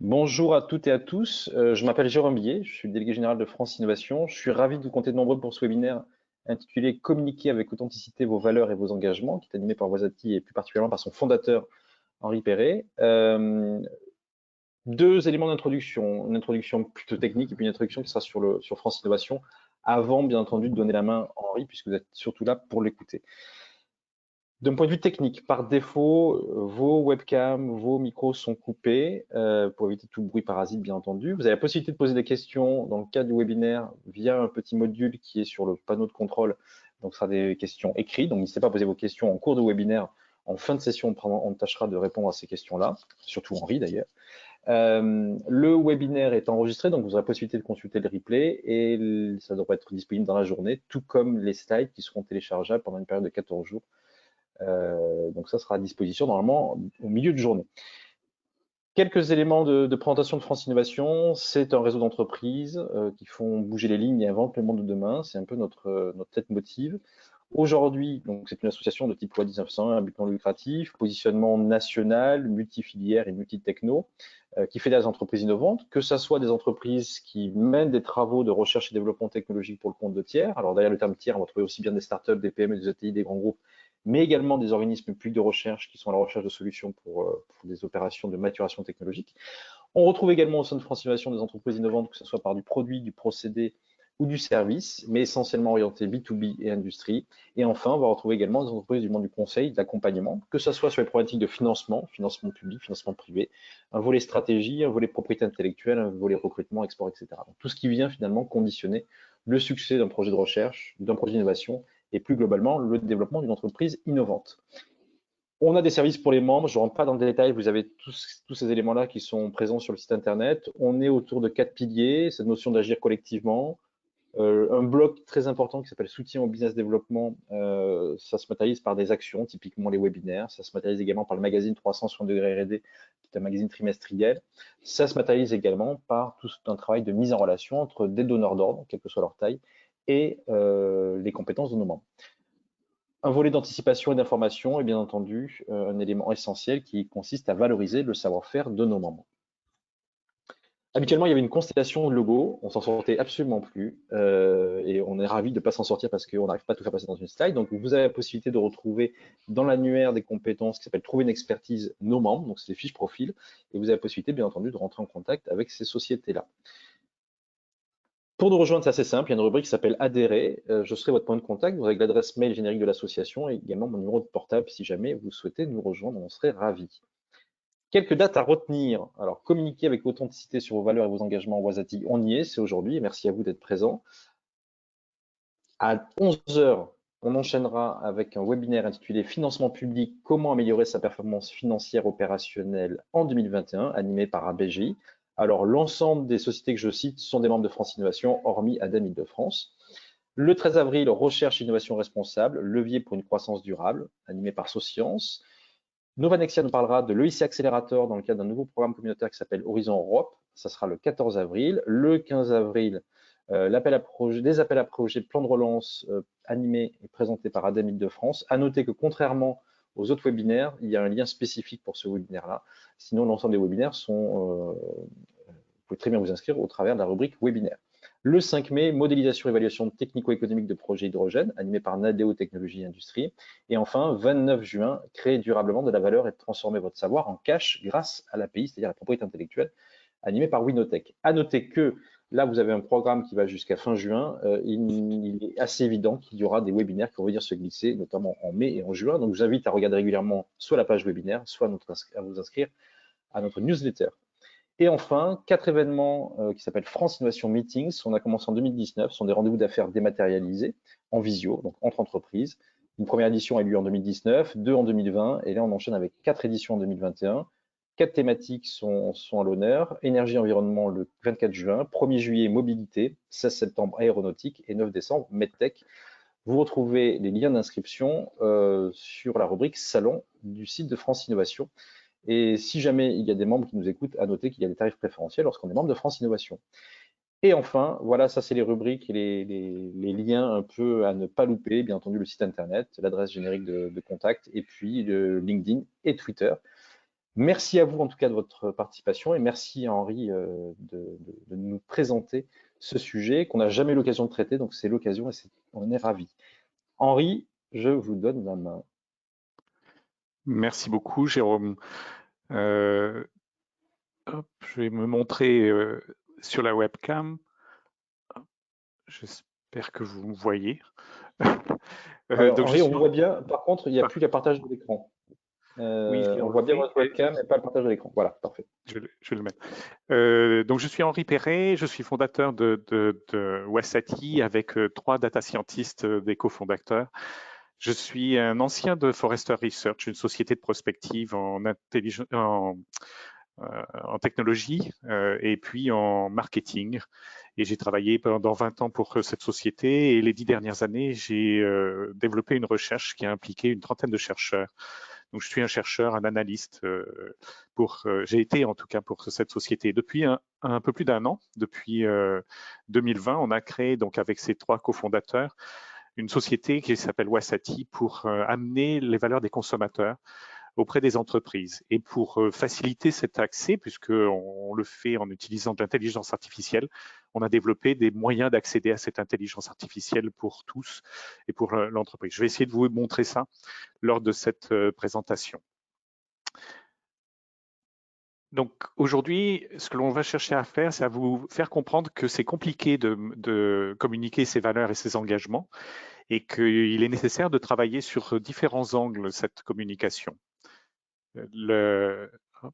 Bonjour à toutes et à tous. Je m'appelle Jérôme Billet, je suis le délégué général de France Innovation. Je suis ravi de vous compter nombreux pour ce webinaire intitulé Communiquer avec authenticité vos valeurs et vos engagements, qui est animé par Voisati et plus particulièrement par son fondateur Henri Perret. Deux éléments d'introduction, une introduction plutôt technique et puis une introduction qui sera sur France Innovation, avant bien entendu de donner la main à Henri, puisque vous êtes surtout là pour l'écouter. D'un point de vue technique, par défaut, vos webcams, vos micros sont coupés pour éviter tout bruit parasite, bien entendu. Vous avez la possibilité de poser des questions dans le cadre du webinaire via un petit module qui est sur le panneau de contrôle. Donc, ce sera des questions écrites. Donc, n'hésitez pas à poser vos questions en cours de webinaire. En fin de session, on tâchera de répondre à ces questions-là, surtout Henri d'ailleurs. Le webinaire est enregistré, donc vous aurez la possibilité de consulter le replay et ça devrait être disponible dans la journée, tout comme les slides qui seront téléchargeables pendant une période de 14 jours. Donc ça sera à disposition normalement au milieu de journée. Quelques éléments de présentation de France Innovation. C'est un réseau d'entreprises qui font bouger les lignes et inventent le monde de demain. C'est un peu notre leitmotiv. Aujourd'hui, donc c'est une association de type loi 1901, à but non lucratif, positionnement national, multifilière et multitechno, qui fédère des entreprises innovantes, que ce soit des entreprises qui mènent des travaux de recherche et développement technologique pour le compte de tiers. Alors derrière le terme tiers, on va trouver aussi bien des startups, des PME, des ETI, des grands groupes, mais également des organismes publics de recherche qui sont à la recherche de solutions pour des opérations de maturation technologique. On retrouve également au sein de France Innovation des entreprises innovantes, que ce soit par du produit, du procédé ou du service, mais essentiellement orienté B2B et industrie. Et enfin, on va retrouver également des entreprises du monde du conseil, de l'accompagnement, que ce soit sur les problématiques de financement, financement public, financement privé, un volet stratégie, un volet propriété intellectuelle, un volet recrutement, export, etc. Donc, tout ce qui vient finalement conditionner le succès d'un projet de recherche, d'un projet d'innovation et plus globalement le développement d'une entreprise innovante. On a des services pour les membres, je ne rentre pas dans le détail, vous avez tous ces éléments-là qui sont présents sur le site internet. On est autour de 4 piliers, cette notion d'agir collectivement, un bloc très important qui s'appelle soutien au business développement, ça se matérialise par des actions, typiquement les webinaires, ça se matérialise également par le magazine 360 degrés R&D, qui est un magazine trimestriel, ça se matérialise également par tout un travail de mise en relation entre des donneurs d'ordre, quelle que soit leur taille, et les compétences de nos membres. Un volet d'anticipation et d'information est bien entendu un élément essentiel qui consiste à valoriser le savoir-faire de nos membres. Habituellement, il y avait une constellation de logos, on s'en sortait absolument plus et on est ravi de ne pas s'en sortir parce qu'on n'arrive pas à tout faire passer dans une slide. Donc, vous avez la possibilité de retrouver dans l'annuaire des compétences qui s'appelle Trouver une expertise nos membres, donc c'est des fiches profil, et vous avez la possibilité, bien entendu, de rentrer en contact avec ces sociétés-là. Pour nous rejoindre, c'est assez simple, il y a une rubrique qui s'appelle Adhérer. Je serai votre point de contact, vous avez l'adresse mail générique de l'association et également mon numéro de portable si jamais vous souhaitez nous rejoindre, on serait ravis. Quelques dates à retenir. Alors, communiquer avec authenticité sur vos valeurs et vos engagements Wasati, on y est, c'est aujourd'hui, et merci à vous d'être présent. À 11 h, on enchaînera avec un webinaire intitulé Financement public, comment améliorer sa performance financière opérationnelle en 2021, animé par ABGI. Alors, l'ensemble des sociétés que je cite sont des membres de France Innovation, hormis ADEME Île-de-France. Le 13 avril, Recherche et Innovation Responsable, levier pour une croissance durable, animé par Socience. Novanexia nous parlera de l'EIC Accelerator dans le cadre d'un nouveau programme communautaire qui s'appelle Horizon Europe. Ça sera le 14 avril. Le 15 avril, des appels à projets de plan de relance animés et présentés par ADEME Île-de-France. À noter que contrairement aux autres webinaires, il y a un lien spécifique pour ce webinaire-là. Sinon, l'ensemble des webinaires sont vous pouvez très bien vous inscrire au travers de la rubrique webinaire. Le 5 mai, modélisation et évaluation technico-économique de projets hydrogène, animé par Nadeo Technologies et Industrie. Et enfin, 29 juin, créer durablement de la valeur et transformer votre savoir en cash grâce à l'API, c'est-à-dire la propriété intellectuelle, animé par Winotech. À noter que là, vous avez un programme qui va jusqu'à fin juin. Il est assez évident qu'il y aura des webinaires qui vont venir se glisser, notamment en mai et en juin. Donc, je vous invite à regarder régulièrement soit la page webinaire, soit à vous inscrire à notre newsletter. Et enfin, 4 événements qui s'appellent France Innovation Meetings. On a commencé en 2019. Ce sont des rendez-vous d'affaires dématérialisés en visio, donc entre entreprises. Une première édition a eu lieu en 2019, 2 en 2020, et là on enchaîne avec 4 éditions en 2021. 4 thématiques sont à l'honneur. Énergie et environnement le 24 juin, 1er juillet mobilité, 16 septembre aéronautique et 9 décembre medtech. Vous retrouvez les liens d'inscription sur la rubrique Salon du site de France Innovation. Et si jamais il y a des membres qui nous écoutent, à noter qu'il y a des tarifs préférentiels lorsqu'on est membre de France Innovation. Et enfin, voilà, ça c'est les rubriques et les liens un peu à ne pas louper. Bien entendu, le site internet, l'adresse générique de contact, et puis le LinkedIn et Twitter. Merci à vous en tout cas de votre participation et merci à Henri de nous présenter ce sujet qu'on n'a jamais eu l'occasion de traiter, donc c'est l'occasion et on est ravis. Henri, je vous donne la main. Merci beaucoup, Jérôme. Hop, je vais me montrer sur la webcam. J'espère que vous me voyez. Donc je Henri, on suis vous voit bien. Par contre, il n'y a plus parfait. le partage de l'écran. Oui, je l'ai On voit bien enlevé. votre webcam, mais pas le partage de l'écran. Voilà, parfait. Je vais le mettre. Donc je suis Henri Perret, je suis fondateur de Wasati avec 3 data scientists, des cofondateurs. Je suis un ancien de Forrester Research, une société de prospective en technologie et puis en marketing. Et j'ai travaillé pendant 20 ans pour cette société. Et les 10 dernières années, j'ai développé une recherche qui a impliqué une trentaine de chercheurs. Donc, je suis un chercheur, un analyste. J'ai été en tout cas pour cette société depuis un peu plus d'1 an. Depuis 2020, on a créé donc avec ces 3 cofondateurs une société qui s'appelle Wasati pour amener les valeurs des consommateurs auprès des entreprises. Et pour faciliter cet accès, puisqu'on le fait en utilisant de l'intelligence artificielle, on a développé des moyens d'accéder à cette intelligence artificielle pour tous et pour l'entreprise. Je vais essayer de vous montrer ça lors de cette présentation. Donc aujourd'hui, ce que l'on va chercher à faire, c'est à vous faire comprendre que c'est compliqué de communiquer ses valeurs et ses engagements et qu'il est nécessaire de travailler sur différents angles cette communication. Hop,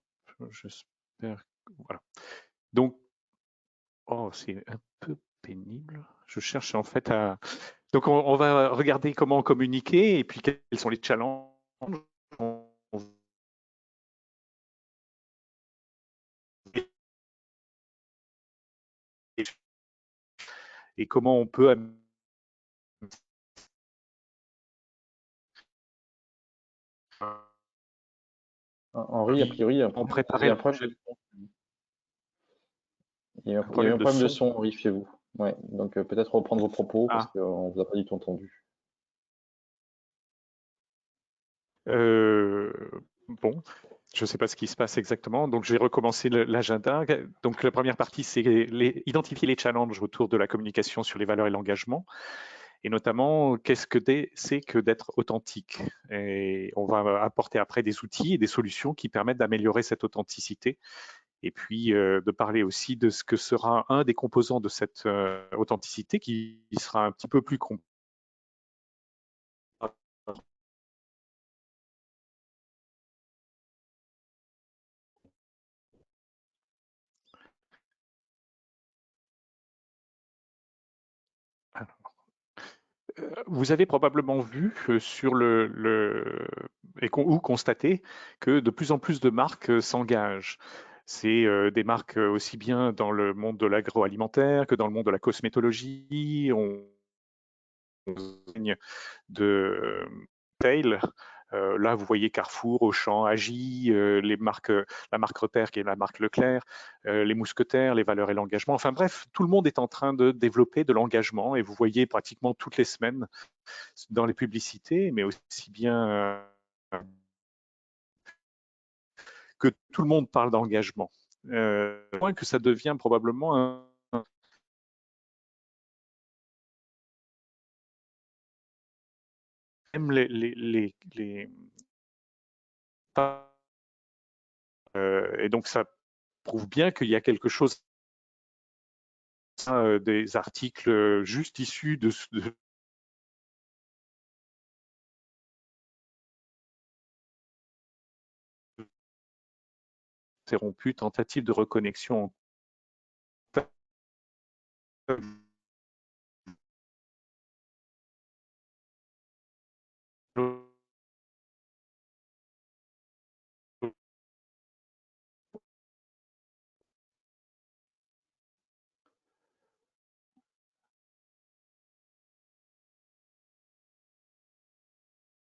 j'espère. Voilà. Donc, oh, c'est un peu pénible. Je cherche en fait à. Donc, on va regarder comment communiquer et puis quels sont les challenges et comment on peut Henri, a priori, il y a un en problème, il y préparer a un problème de son. Il y a un eu problème un de problème de son. son, Henri, chez vous. Ouais, donc peut-être reprendre vos propos parce Ah, qu'on ne vous a pas du tout entendu. euh, bon, je ne sais pas ce qui se passe exactement. Donc, je vais recommencer l'agenda. Donc, la première partie, c'est identifier les challenges autour de la communication sur les valeurs et l'engagement. Et notamment, qu'est-ce que c'est que d'être authentique? Et on va apporter après des outils et des solutions qui permettent d'améliorer cette authenticité. Et puis, de parler aussi de ce que sera un des composants de cette authenticité qui sera un petit peu plus complexe. Vous avez probablement vu sur ou constaté que de plus en plus de marques s'engagent. C'est des marques aussi bien dans le monde de l'agroalimentaire que dans le monde de la cosmétologie. On de Tail. Là, vous voyez Carrefour, Auchan, Agi, la marque Repère qui est la marque Leclerc, les mousquetaires, les valeurs et l'engagement. Enfin bref, tout le monde est en train de développer de l'engagement et vous voyez pratiquement toutes les semaines dans les publicités, mais aussi bien que tout le monde parle d'engagement. Point que ça devient probablement même et donc ça prouve bien qu'il y a quelque chose des articles juste issus de interrompu, tentative de reconnexion.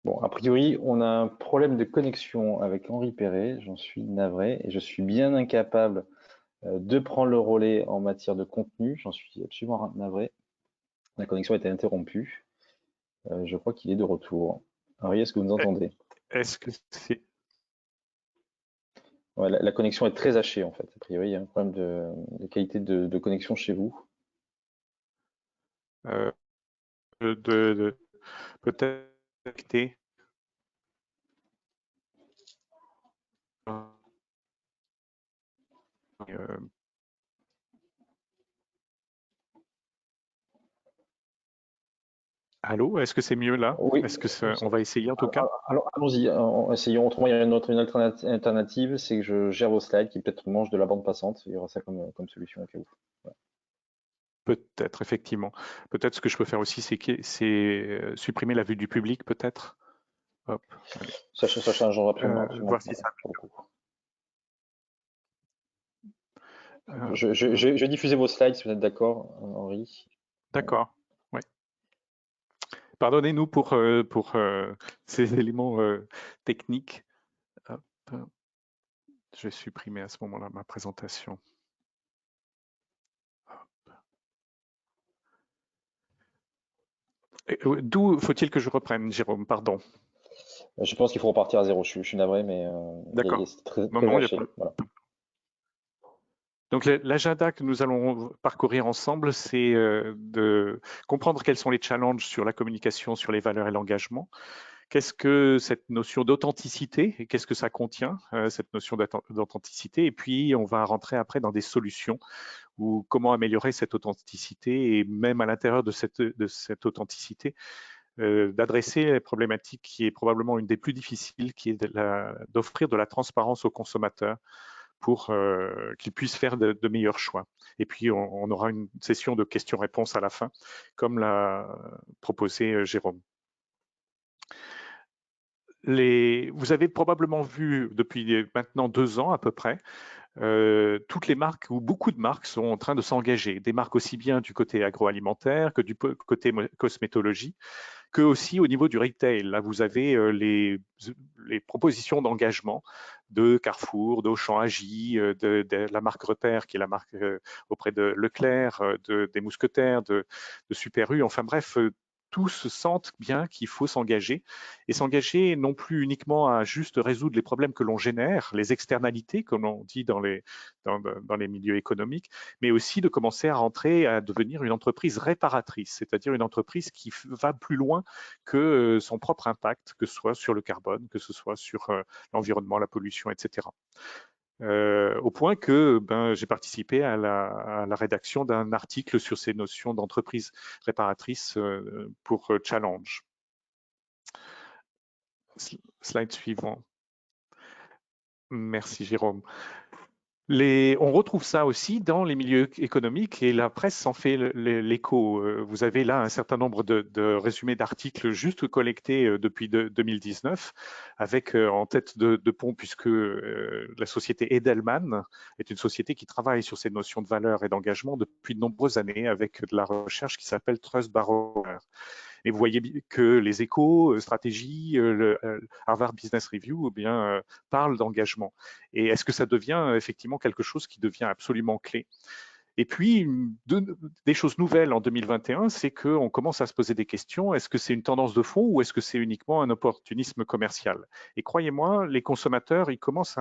Bon, a priori, on a un problème de connexion avec Henri Perret, j'en suis navré, et je suis bien incapable de prendre le relais en matière de contenu, j'en suis absolument navré. La connexion a été interrompue. Je crois qu'il est de retour. Henri, est-ce que vous nous entendez? Est-ce que c'est Ouais, la connexion est très hachée en fait. A priori, il y a un problème de qualité de connexion chez vous. Euh, de peut-être connecter. Euh, Allô, est-ce que c'est mieux là? Oui, Est-ce que on va essayer en tout cas? alors allons-y, essayons. Autrement, il y a une alternative, c'est que je gère vos slides qui peut-être mange de la bande passante. Il y aura ça comme solution au cas où. Voilà. Peut-être, effectivement. Peut-être ce que je peux faire aussi, c'est supprimer la vue du public, peut-être. Hop, allez. Ça changera absolument Voir pas si ça. pour le coup. euh, Je vais diffuser vos slides si vous êtes d'accord, Henri. D'accord. Ouais. Pardonnez-nous pour ces éléments techniques. Hop. Je vais supprimer à ce moment-là ma présentation. D'où faut-il que je reprenne, Jérôme? Pardon. Je pense qu'il faut repartir à zéro. Je suis navré, mais D'accord. c'est très, Non, très non, il n'y a haché. pas. Voilà. Donc l'agenda que nous allons parcourir ensemble, c'est de comprendre quels sont les challenges sur la communication, sur les valeurs et l'engagement. Qu'est-ce que cette notion d'authenticité et qu'est-ce que ça contient, cette notion d'authenticité? Et puis, on va rentrer après dans des solutions ou comment améliorer cette authenticité et même à l'intérieur de cette authenticité, d'adresser la problématique qui est probablement une des plus difficiles, qui est d'offrir de la transparence aux consommateurs pour qu'ils puissent faire de meilleurs choix. Et puis, on aura une session de questions-réponses à la fin, comme l'a proposé Jérôme. Vous avez probablement vu depuis maintenant 2 ans à peu près, toutes les marques ou beaucoup de marques sont en train de s'engager. Des marques aussi bien du côté agroalimentaire que du côté cosmétologie, que aussi au niveau du retail. Là, vous avez les propositions d'engagement de Carrefour, d'Auchan Agi, de la marque Repère, qui est la marque auprès de Leclerc, des Mousquetaires, de Super U. Enfin bref, tous sentent bien qu'il faut s'engager et s'engager non plus uniquement à juste résoudre les problèmes que l'on génère, les externalités, comme on dit dans les milieux économiques, mais aussi de commencer à rentrer à devenir une entreprise réparatrice, c'est-à-dire une entreprise qui va plus loin que son propre impact, que ce soit sur le carbone, que ce soit sur l'environnement, la pollution, etc. Au point que j'ai participé à la rédaction d'un article sur ces notions d'entreprise réparatrice pour Challenge. Slide suivant. Merci Jérôme. On retrouve ça aussi dans les milieux économiques et la presse s'en fait l'écho. Vous avez là un certain nombre de résumés d'articles juste collectés depuis 2019 avec en tête de pont, puisque la société Edelman est une société qui travaille sur ces notions de valeur et d'engagement depuis de nombreuses années avec de la recherche qui s'appelle Trust Barometer. Et vous voyez que les échos, stratégie, le Harvard Business Review, parlent d'engagement. Et est-ce que ça devient effectivement quelque chose qui devient absolument clé? Et puis, des choses nouvelles en 2021, c'est qu'on commence à se poser des questions. Est-ce que c'est une tendance de fond ou est-ce que c'est uniquement un opportunisme commercial? Et croyez-moi, les consommateurs, ils commencent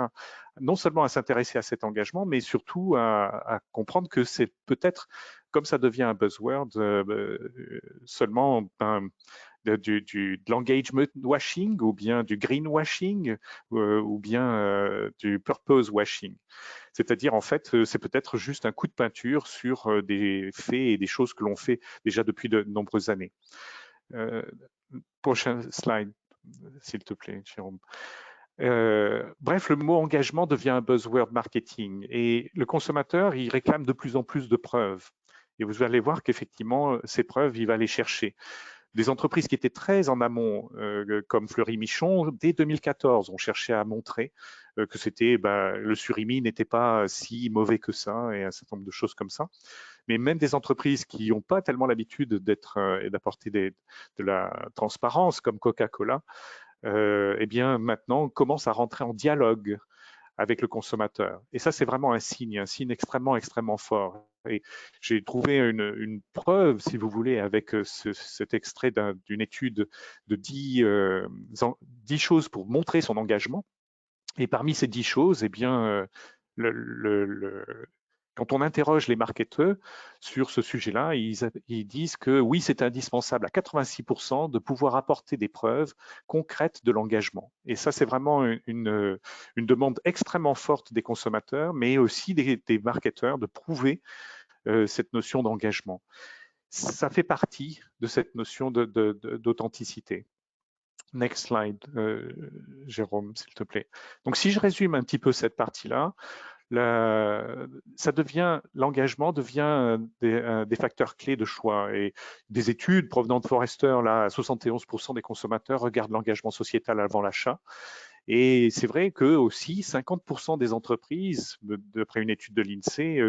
non seulement à s'intéresser à cet engagement, mais surtout à comprendre que c'est peut-être, comme ça devient un buzzword, seulement de l'engagement washing ou bien du greenwashing ou bien du purpose washing. C'est-à-dire, en fait, c'est peut-être juste un coup de peinture sur des faits et des choses que l'on fait déjà depuis de nombreuses années. Prochain slide, s'il te plaît, Jérôme. Bref, le mot engagement devient un buzzword marketing et le consommateur, il réclame de plus en plus de preuves. Et vous allez voir qu'effectivement, ces preuves, il va les chercher. Des entreprises qui étaient très en amont, comme Fleury Michon, dès 2014, ont cherché à montrer que le surimi n'était pas si mauvais que ça et un certain nombre de choses comme ça. Mais même des entreprises qui n'ont pas tellement l'habitude et d'apporter de la transparence, comme Coca-Cola, maintenant commencent à rentrer en dialogue avec le consommateur. Et ça, c'est vraiment un signe extrêmement, extrêmement fort. Et j'ai trouvé une preuve, si vous voulez, avec cet extrait d'une étude de 10 choses pour montrer son engagement. Et parmi ces 10 choses, eh bien, quand on interroge les marketeurs sur ce sujet-là, ils disent que oui, c'est indispensable à 86% de pouvoir apporter des preuves concrètes de l'engagement. Et ça, c'est vraiment une demande extrêmement forte des consommateurs, mais aussi des marketeurs de prouver cette notion d'engagement. Ça fait partie de cette notion d'authenticité. Next slide, Jérôme, s'il te plaît. Donc, si je résume un petit peu cette partie-là, l'engagement devient des facteurs clés de choix. Et des études provenant de Forrester, là, 71% des consommateurs regardent l'engagement sociétal avant l'achat. Et c'est vrai que aussi 50% des entreprises, d'après une étude de l'INSEE,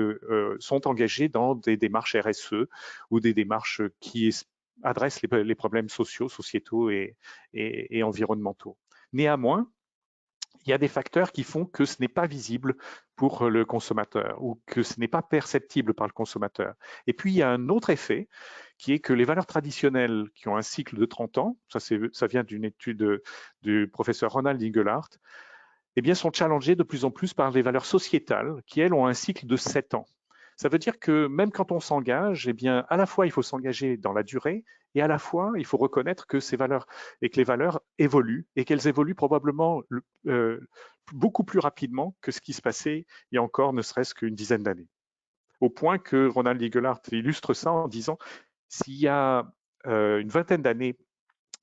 sont engagées dans des démarches RSE ou des démarches qui adressent les problèmes sociaux, sociétaux et environnementaux. Néanmoins, il y a des facteurs qui font que ce n'est pas visible pour le consommateur ou que ce n'est pas perceptible par le consommateur. Et puis, il y a un autre effet qui est que les valeurs traditionnelles qui ont un cycle de 30 ans, ça vient d'une étude du professeur Ronald Engelhardt, eh bien, sont challengées de plus en plus par les valeurs sociétales qui, elles, ont un cycle de 7 ans. Ça veut dire que même quand on s'engage, eh bien, à la fois, il faut s'engager dans la durée et à la fois, il faut reconnaître que ces valeurs et que les valeurs évoluent et qu'elles évoluent probablement beaucoup plus rapidement que ce qui se passait il y a encore ne serait-ce qu'une dizaine d'années. Au point que Ronald Engelhardt illustre ça en disant s'il y a une vingtaine d'années,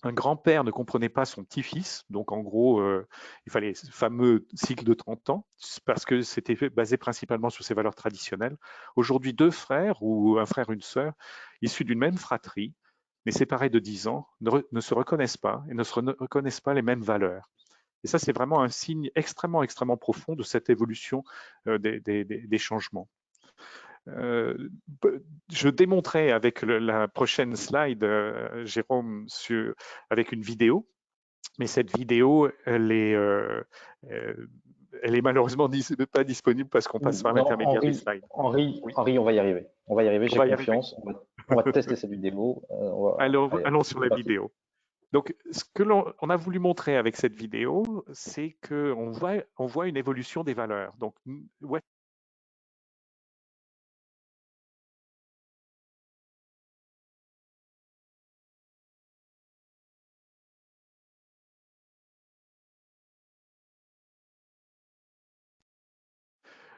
un grand-père ne comprenait pas son petit-fils, donc en gros, il fallait ce fameux cycle de 30 ans, parce que c'était basé principalement sur ses valeurs traditionnelles. Aujourd'hui, deux frères ou un frère, une sœur, issus d'une même fratrie, mais séparés de 10 ans, ne se reconnaissent pas et ne se reconnaissent pas les mêmes valeurs. Et ça, c'est vraiment un signe extrêmement, extrêmement profond de cette évolution des changements. Je démontrais avec la prochaine slide, Jérôme, avec une vidéo, mais cette vidéo, elle est malheureusement pas disponible parce qu'on passe par Non, l'intermédiaire des slides. Oui, Henri, on va y arriver. On va y arriver, on j'ai va y arriver. confiance. On va tester cette vidéo. Allons sur la vidéo. Donc, ce que l'on a voulu montrer avec cette vidéo, c'est qu'on voit une évolution des valeurs. Donc, ouais,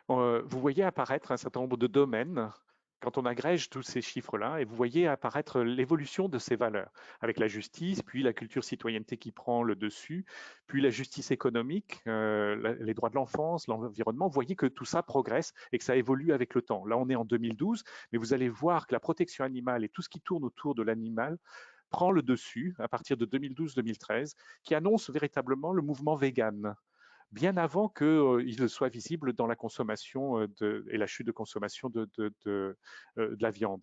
vous voyez apparaître un certain nombre de domaines quand on agrège tous ces chiffres-là, et vous voyez apparaître l'évolution de ces valeurs, avec la justice, puis la culture citoyenneté qui prend le dessus, puis la justice économique, les droits de l'enfance, l'environnement. Vous voyez que tout ça progresse et que ça évolue avec le temps. Là, on est en 2012, mais vous allez voir que la protection animale et tout ce qui tourne autour de l'animal prend le dessus à partir de 2012-2013, qui annonce véritablement le mouvement vegan, bien avant qu'il soit visible dans la consommation et la chute de consommation de la viande.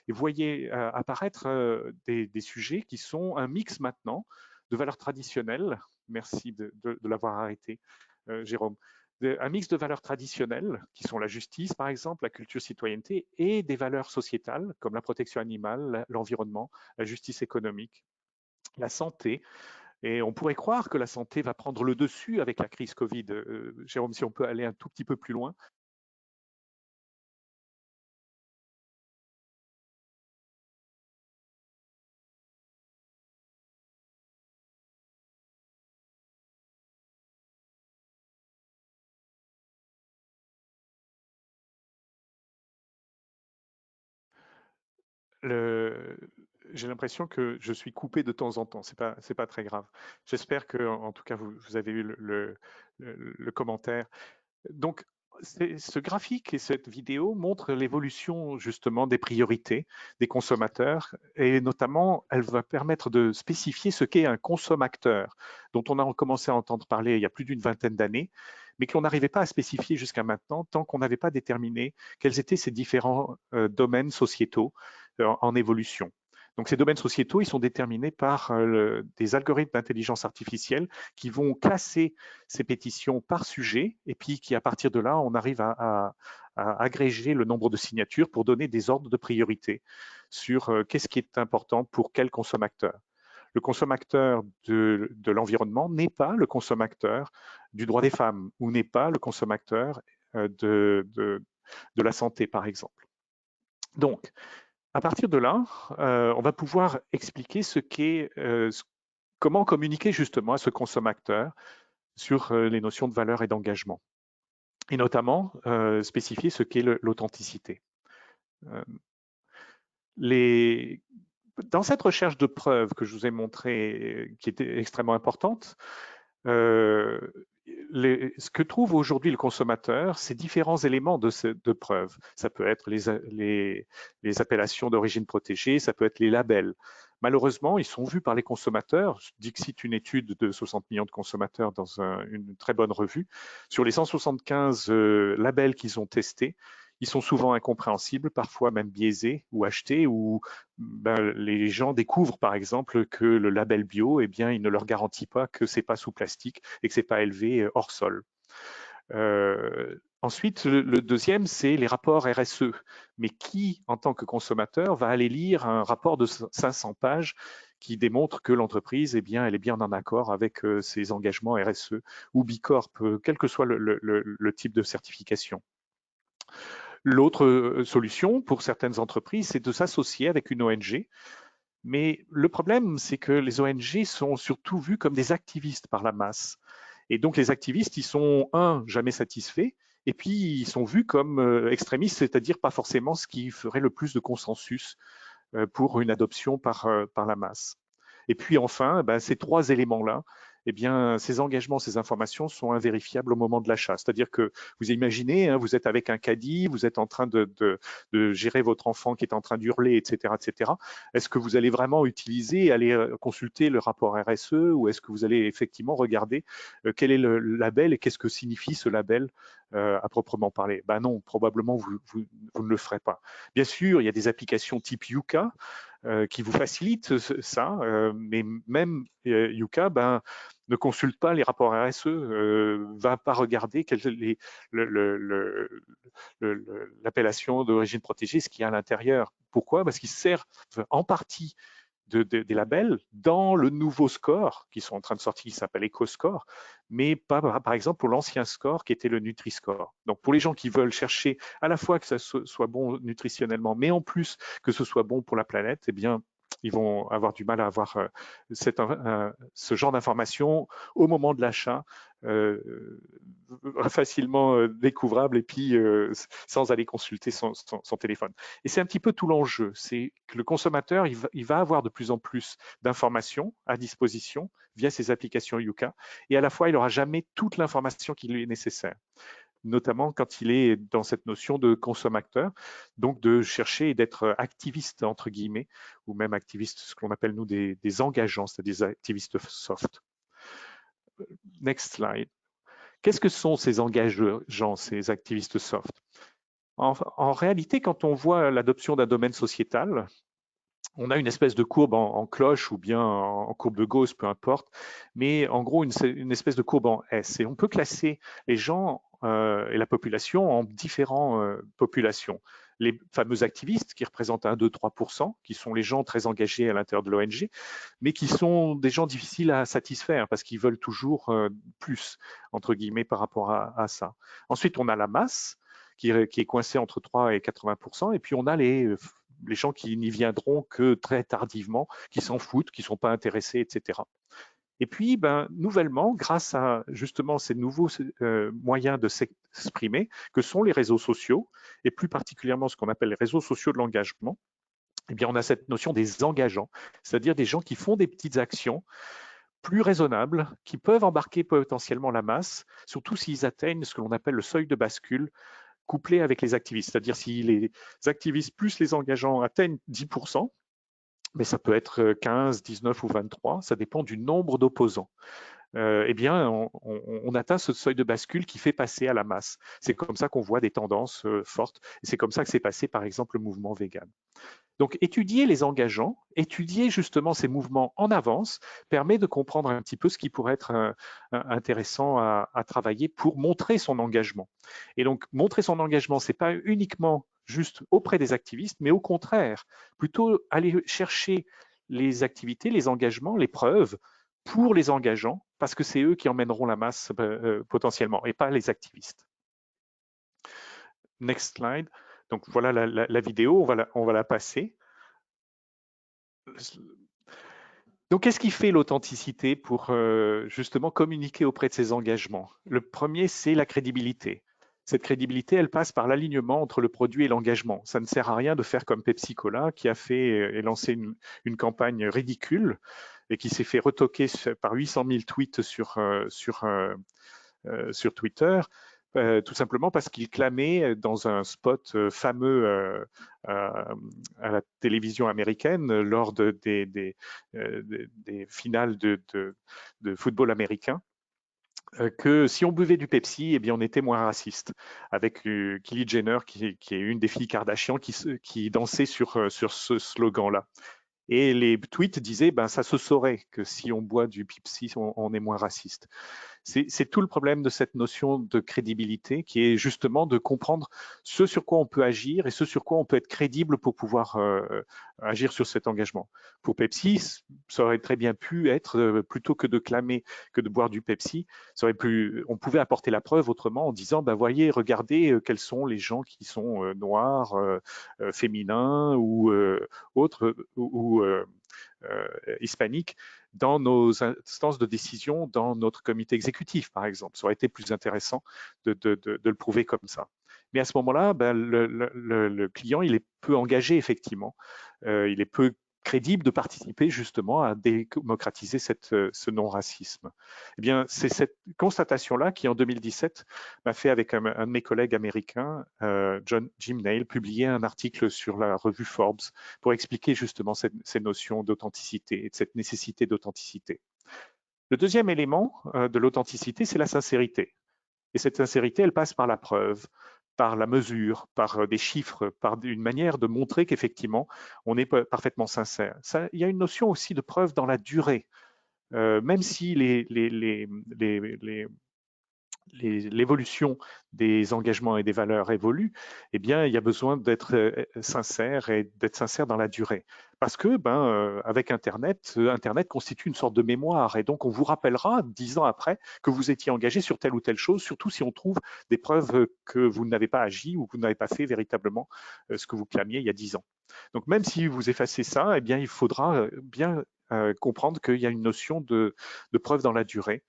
Et vous voyez apparaître des sujets qui sont un mix maintenant de valeurs traditionnelles, merci de l'avoir arrêté, Jérôme, un mix de valeurs traditionnelles, qui sont la justice, par exemple, la culture citoyenneté, et des valeurs sociétales, comme la protection animale, l'environnement, la justice économique, la santé. Et on pourrait croire que la santé va prendre le dessus avec la crise Covid. Jérôme, si on peut aller un tout petit peu plus loin. J'ai l'impression que je suis coupé de temps en temps. C'est pas très grave. J'espère que, en tout cas, vous avez eu le commentaire. Donc, ce graphique et cette vidéo montrent l'évolution justement des priorités des consommateurs et notamment, elle va permettre de spécifier ce qu'est un consommateur dont on a commencé à entendre parler il y a plus d'une vingtaine d'années, mais qu'on n'arrivait pas à spécifier jusqu'à maintenant tant qu'on n'avait pas déterminé quels étaient ces différents domaines sociétaux en évolution. Donc ces domaines sociétaux, ils sont déterminés par des algorithmes d'intelligence artificielle qui vont classer ces pétitions par sujet et puis qui, à partir de là, on arrive à agréger le nombre de signatures pour donner des ordres de priorité sur qu'est-ce qui est important pour quel consommateur. Le consommateur de l'environnement n'est pas le consommateur du droit des femmes ou n'est pas le consommateur de la santé, par exemple. Donc, à partir de là, on va pouvoir expliquer comment communiquer justement à ce consommateur sur les notions de valeur et d'engagement, et notamment spécifier ce qu'est l'authenticité. Dans cette recherche de preuves que je vous ai montrée, qui était extrêmement importante, ce que trouve aujourd'hui le consommateur, c'est différents éléments de preuve. Ça peut être les appellations d'origine protégée, ça peut être les labels. Malheureusement, ils sont vus par les consommateurs. Dixit, une étude de 60 millions de consommateurs dans une très bonne revue. Sur les 175 labels qu'ils ont testés, ils sont souvent incompréhensibles, parfois même biaisés ou achetés, ou les gens découvrent par exemple que le label bio, eh bien, il ne leur garantit pas que c'est pas sous plastique et que c'est pas élevé hors sol. Ensuite, le deuxième, c'est les rapports RSE. Mais qui, en tant que consommateur, va aller lire un rapport de 500 pages qui démontre que l'entreprise, eh bien, elle est bien en accord avec ses engagements RSE ou Bicorp, quel que soit le type de certification. L'autre solution pour certaines entreprises, c'est de s'associer avec une ONG. Mais le problème, c'est que les ONG sont surtout vues comme des activistes par la masse. Et donc, les activistes, ils sont, jamais satisfaits, et puis ils sont vus comme extrémistes, c'est-à-dire pas forcément ce qui ferait le plus de consensus pour une adoption par la masse. Et puis enfin, ces trois éléments-là, eh bien, ces engagements, ces informations sont invérifiables au moment de l'achat. C'est-à-dire que vous imaginez, hein, vous êtes avec un caddie, vous êtes en train de gérer votre enfant qui est en train d'hurler, etc., etc. Est-ce que vous allez vraiment utiliser, aller consulter le rapport RSE, ou est-ce que vous allez effectivement regarder quel est le label et qu'est-ce que signifie ce label à proprement parler? Ben non, probablement vous ne le ferez pas. Bien sûr, il y a des applications type Yuka qui vous facilitent ça, mais même Yuka, ne consulte pas les rapports RSE, va pas regarder l'appellation d'origine protégée, ce qu'il y a à l'intérieur. Pourquoi? Parce qu'il sert en partie des labels dans le nouveau score qui sont en train de sortir, qui s'appelle EcoScore, mais pas par exemple pour l'ancien score qui était le Nutri-Score. Donc pour les gens qui veulent chercher à la fois que ça soit bon nutritionnellement, mais en plus que ce soit bon pour la planète, eh bien ils vont avoir du mal à avoir ce genre d'informations au moment de l'achat, facilement découvrable et puis sans aller consulter son téléphone. Et c'est un petit peu tout l'enjeu, c'est que le consommateur, il va avoir de plus en plus d'informations à disposition via ces applications Yuka, et à la fois, il n'aura jamais toute l'information qui lui est nécessaire, notamment quand il est dans cette notion de consommateur, donc de chercher et d'être activiste, entre guillemets, ou même activiste, ce qu'on appelle nous des engageants, c'est-à-dire des activistes soft. Next slide. Qu'est-ce que sont ces engageants, ces activistes soft? En réalité, quand on voit l'adoption d'un domaine sociétal, on a une espèce de courbe en cloche ou bien en courbe de Gauss, peu importe, mais en gros une espèce de courbe en S. Et on peut classer les gens et la population en différentes populations. Les fameux activistes qui représentent 1, 2, 3%, qui sont les gens très engagés à l'intérieur de l'ONG, mais qui sont des gens difficiles à satisfaire parce qu'ils veulent toujours plus, entre guillemets, par rapport à ça. Ensuite, on a la masse qui est coincée entre 3 et 80%, et puis on a les gens qui n'y viendront que très tardivement, qui s'en foutent, qui ne sont pas intéressés, etc. Et puis, nouvellement, grâce à justement ces nouveaux moyens de s'exprimer, que sont les réseaux sociaux, et plus particulièrement ce qu'on appelle les réseaux sociaux de l'engagement, eh bien, on a cette notion des engageants, c'est-à-dire des gens qui font des petites actions plus raisonnables, qui peuvent embarquer potentiellement la masse, surtout s'ils atteignent ce que l'on appelle le seuil de bascule, couplé avec les activistes. C'est-à-dire si les activistes plus les engageants atteignent 10%, mais ça peut être 15, 19 ou 23, ça dépend du nombre d'opposants. Eh bien, on atteint ce seuil de bascule qui fait passer à la masse. C'est comme ça qu'on voit des tendances fortes. Et c'est comme ça que c'est passé, par exemple, le mouvement vegan. Donc, étudier les engageants, étudier justement ces mouvements en avance, permet de comprendre un petit peu ce qui pourrait être intéressant à travailler pour montrer son engagement. Et donc, montrer son engagement, ce n'est pas uniquement juste auprès des activistes, mais au contraire, plutôt aller chercher les activités, les engagements, les preuves pour les engageants, parce que c'est eux qui emmèneront la masse potentiellement, et pas les activistes. Next slide. Donc voilà la vidéo, on va la passer. Donc, qu'est-ce qui fait l'authenticité pour justement communiquer auprès de ses engagements? Le premier, c'est la crédibilité. Cette crédibilité, elle passe par l'alignement entre le produit et l'engagement. Ça ne sert à rien de faire comme Pepsi Cola, qui a fait et lancé une campagne ridicule et qui s'est fait retoquer par 800 000 tweets sur Twitter, tout simplement parce qu'il clamait dans un spot fameux à la télévision américaine lors des finales de football américain, que si on buvait du Pepsi, eh bien, on était moins raciste. Avec Kylie Jenner, qui est une des filles Kardashian, qui dansait sur ce slogan-là. Et les tweets disaient, ben, ça se saurait que si on boit du Pepsi, on est moins raciste. C'est tout le problème de cette notion de crédibilité, qui est justement de comprendre ce sur quoi on peut agir et ce sur quoi on peut être crédible pour pouvoir agir sur cet engagement. Pour Pepsi, ça aurait très bien pu être, plutôt que de clamer que de boire du Pepsi, on pouvait apporter la preuve autrement en disant, ben voyez, regardez quels sont les gens qui sont noirs, féminins ou autres, ou hispaniques dans nos instances de décision, dans notre comité exécutif, par exemple. Ça aurait été plus intéressant de le prouver comme ça. Mais à ce moment-là, ben, le client, il est peu engagé, effectivement. Il est peu crédible de participer justement à démocratiser ce non-racisme. Eh bien, c'est cette constatation-là qui, en 2017, m'a fait, avec un de mes collègues américains, Jim Nail, publier un article sur la revue Forbes pour expliquer justement ces notions d'authenticité et de cette nécessité d'authenticité. Le deuxième élément de l'authenticité, c'est la sincérité. Et cette sincérité, elle passe par la preuve, par la mesure, par des chiffres, par une manière de montrer qu'effectivement, on est parfaitement sincère. Il y a une notion aussi de preuve dans la durée. Même si l'évolution des engagements et des valeurs évolue, eh bien, il y a besoin d'être sincère et d'être sincère dans la durée. Parce que, avec Internet, Internet constitue une sorte de mémoire et donc on vous rappellera 10 ans après que vous étiez engagé sur telle ou telle chose, surtout si on trouve des preuves que vous n'avez pas agi ou que vous n'avez pas fait véritablement ce que vous clamiez il y a 10 ans. Donc, même si vous effacez ça, eh bien, il faudra bien comprendre qu'il y a une notion de preuve dans la durée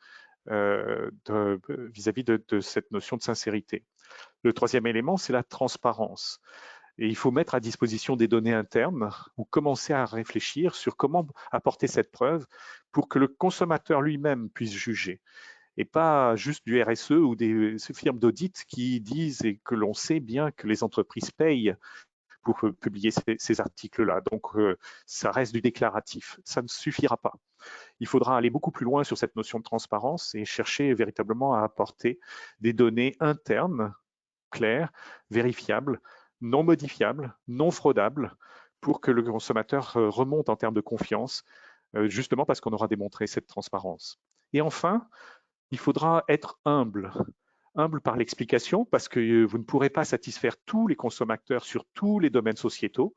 vis-à-vis de cette notion de sincérité. Le troisième élément, c'est la transparence. Et il faut mettre à disposition des données internes ou commencer à réfléchir sur comment apporter cette preuve pour que le consommateur lui-même puisse juger. Et pas juste du RSE ou des firmes d'audit qui disent et que l'on sait bien que les entreprises payent pour publier ces articles-là. Donc, ça reste du déclaratif. Ça ne suffira pas. Il faudra aller beaucoup plus loin sur cette notion de transparence et chercher véritablement à apporter des données internes, claires, vérifiables, non modifiables, non fraudables, pour que le consommateur remonte en termes de confiance, justement parce qu'on aura démontré cette transparence. Et enfin, il faudra être humble. Humble par l'explication, parce que vous ne pourrez pas satisfaire tous les consommateurs sur tous les domaines sociétaux.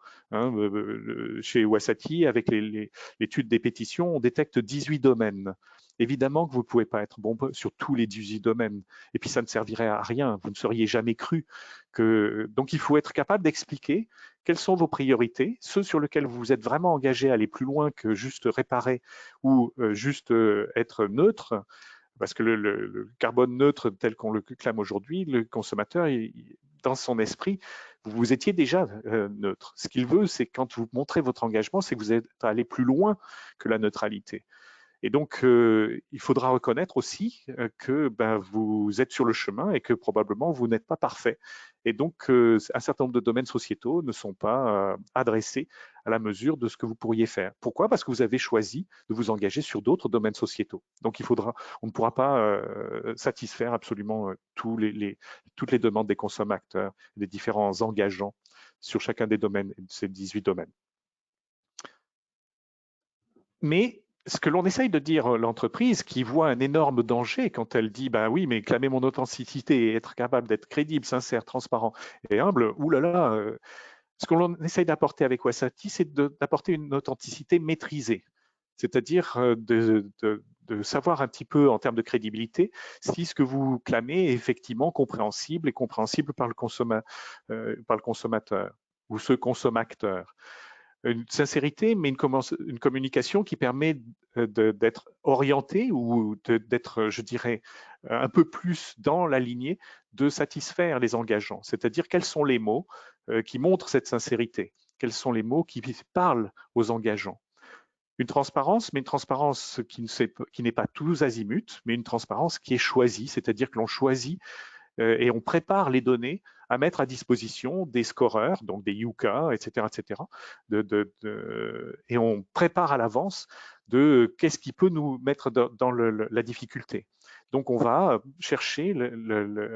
Chez Wasati, avec l'étude des pétitions, on détecte 18 domaines. Évidemment que vous ne pouvez pas être bon sur tous les 18 domaines. Et puis, ça ne servirait à rien. Vous ne seriez jamais cru. Donc, il faut être capable d'expliquer quelles sont vos priorités, ceux sur lesquels vous êtes vraiment engagé à aller plus loin que juste réparer ou juste être neutre. Parce que le carbone neutre tel qu'on le clame aujourd'hui, le consommateur, dans son esprit, vous étiez déjà neutre. Ce qu'il veut, c'est quand vous montrez votre engagement, c'est que vous êtes allé plus loin que la neutralité. Et donc, il faudra reconnaître aussi que vous êtes sur le chemin et que probablement vous n'êtes pas parfait. Et donc, un certain nombre de domaines sociétaux ne sont pas adressés à la mesure de ce que vous pourriez faire. Pourquoi? Parce que vous avez choisi de vous engager sur d'autres domaines sociétaux. Donc, on ne pourra pas satisfaire absolument toutes les demandes des consommateurs, des différents engageants sur chacun des domaines, ces 18 domaines. Mais ce que l'on essaye de dire l'entreprise qui voit un énorme danger quand elle dit bah oui, mais clamer mon authenticité et être capable d'être crédible, sincère, transparent et humble, oulala, Ce qu'on essaye d'apporter avec Wasati, c'est d'apporter une authenticité maîtrisée, c'est-à-dire de savoir un petit peu en termes de crédibilité si ce que vous clamez est effectivement compréhensible et compréhensible par le consommateur ou ce consommateur. Une sincérité, mais une communication qui permet d'être orienté ou d'être, je dirais, un peu plus dans la lignée de satisfaire les engageants. C'est-à-dire quels sont les mots qui montrent cette sincérité, quels sont les mots qui parlent aux engageants. Une transparence, mais une transparence qui n'est pas tous azimuts, mais une transparence qui est choisie, c'est-à-dire que l'on choisit et on prépare les données à mettre à disposition des scoreurs, donc des Yuka, etc., etc. Et on prépare à l'avance de qu'est-ce qui peut nous mettre dans la difficulté. Donc on va chercher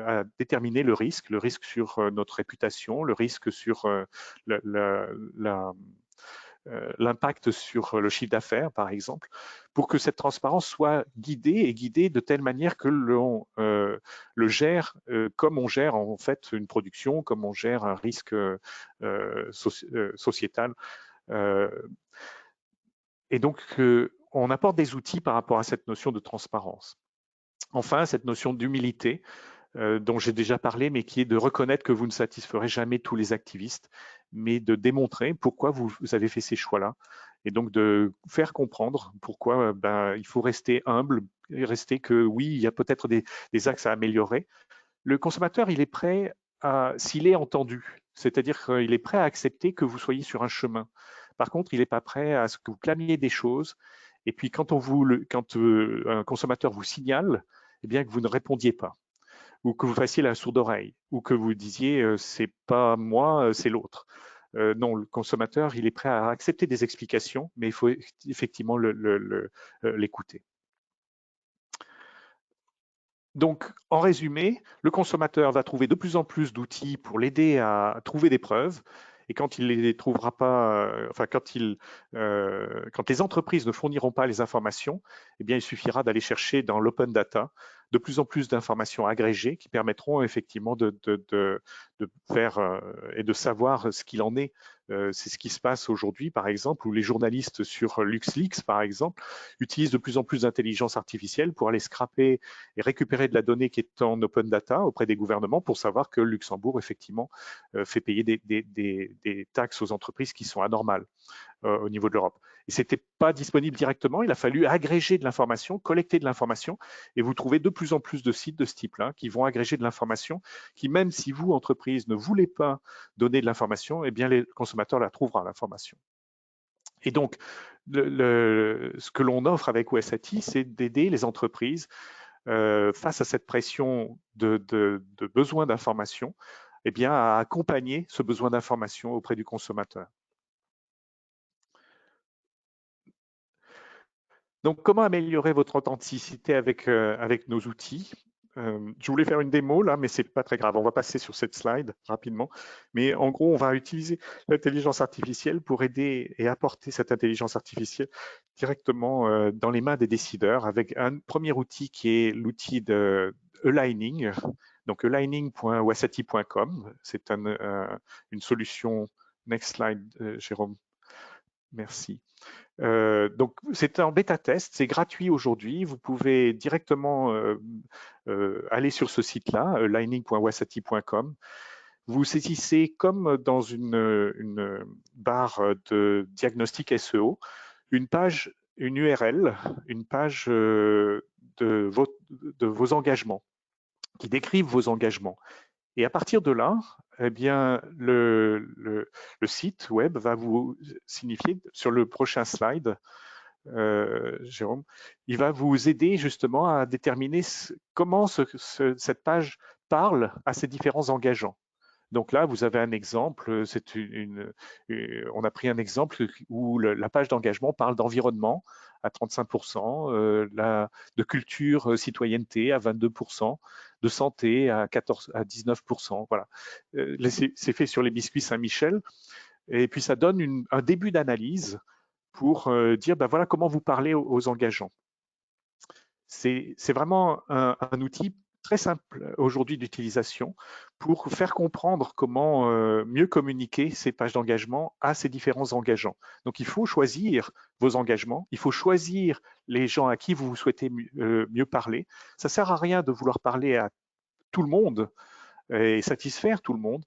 à déterminer le risque sur notre réputation, le risque sur l'impact sur le chiffre d'affaires, par exemple, pour que cette transparence soit guidée de telle manière que l'on le gère comme on gère en fait une production, comme on gère un risque sociétal. Et donc, on apporte des outils par rapport à cette notion de transparence. Enfin, cette notion d'humilité, dont j'ai déjà parlé, mais qui est de reconnaître que vous ne satisferez jamais tous les activistes, mais de démontrer pourquoi vous avez fait ces choix-là, et donc de faire comprendre pourquoi il faut rester humble, rester que oui, il y a peut-être des axes à améliorer. Le consommateur, il est prêt s'il est entendu, c'est-à-dire qu'il est prêt à accepter que vous soyez sur un chemin. Par contre, il n'est pas prêt à ce que vous clamiez des choses, et puis quand un consommateur vous signale, eh bien que vous ne répondiez pas, ou que vous fassiez la sourde oreille, ou que vous disiez c'est pas moi, c'est l'autre. Non, le consommateur, il est prêt à accepter des explications, mais il faut effectivement l'écouter. Donc, en résumé, le consommateur va trouver de plus en plus d'outils pour l'aider à trouver des preuves. Et quand il les trouvera pas, quand les entreprises ne fourniront pas les informations, eh bien, il suffira d'aller chercher dans l'open data de plus en plus d'informations agrégées qui permettront effectivement de faire et de savoir ce qu'il en est. C'est ce qui se passe aujourd'hui, par exemple, où les journalistes sur LuxLeaks, par exemple, utilisent de plus en plus d'intelligence artificielle pour aller scraper et récupérer de la donnée qui est en open data auprès des gouvernements pour savoir que Luxembourg, effectivement, fait payer des taxes aux entreprises qui sont anormales au niveau de l'Europe. Et ce n'était pas disponible directement, il a fallu agréger de l'information, collecter de l'information, et vous trouvez de plus en plus de sites de ce type-là qui vont agréger de l'information, qui même si vous, entreprise, ne voulez pas donner de l'information, eh bien les consommateurs la trouveront, l'information. Et donc, ce que l'on offre avec OSAT, c'est d'aider les entreprises face à cette pression de besoin d'information, eh bien, à accompagner ce besoin d'information auprès du consommateur. Donc, comment améliorer votre authenticité avec nos outils? Je voulais faire une démo là, mais c'est pas très grave. On va passer sur cette slide rapidement. Mais en gros, on va utiliser l'intelligence artificielle pour aider et apporter cette intelligence artificielle directement dans les mains des décideurs avec un premier outil qui est l'outil de Aligning. Donc, aligning.wasati.com. C'est une solution. Next slide, Jérôme. Merci. Donc, c'est en bêta test, c'est gratuit aujourd'hui. Vous pouvez directement aller sur ce site-là, lining.wasati.com. Vous saisissez comme dans une barre de diagnostic SEO, une page, une URL, une page de vos engagements, qui décrivent vos engagements. Et à partir de là, eh bien, le site web va vous signifier, sur le prochain slide, Jérôme, il va vous aider justement à déterminer comment cette page parle à ces différents engageants. Donc là, vous avez un exemple, on a pris un exemple où la page d'engagement parle d'environnement à 35%, de culture, citoyenneté à 22%, de santé à 19%. Voilà. C'est fait sur les biscuits Saint-Michel. Et puis ça donne un début d'analyse pour dire, voilà comment vous parlez aux engageants. C'est vraiment un outil très simple aujourd'hui d'utilisation pour faire comprendre comment mieux communiquer ces pages d'engagement à ces différents engageants. Donc, il faut choisir vos engagements, il faut choisir les gens à qui vous souhaitez mieux parler. Ça ne sert à rien de vouloir parler à tout le monde et satisfaire tout le monde.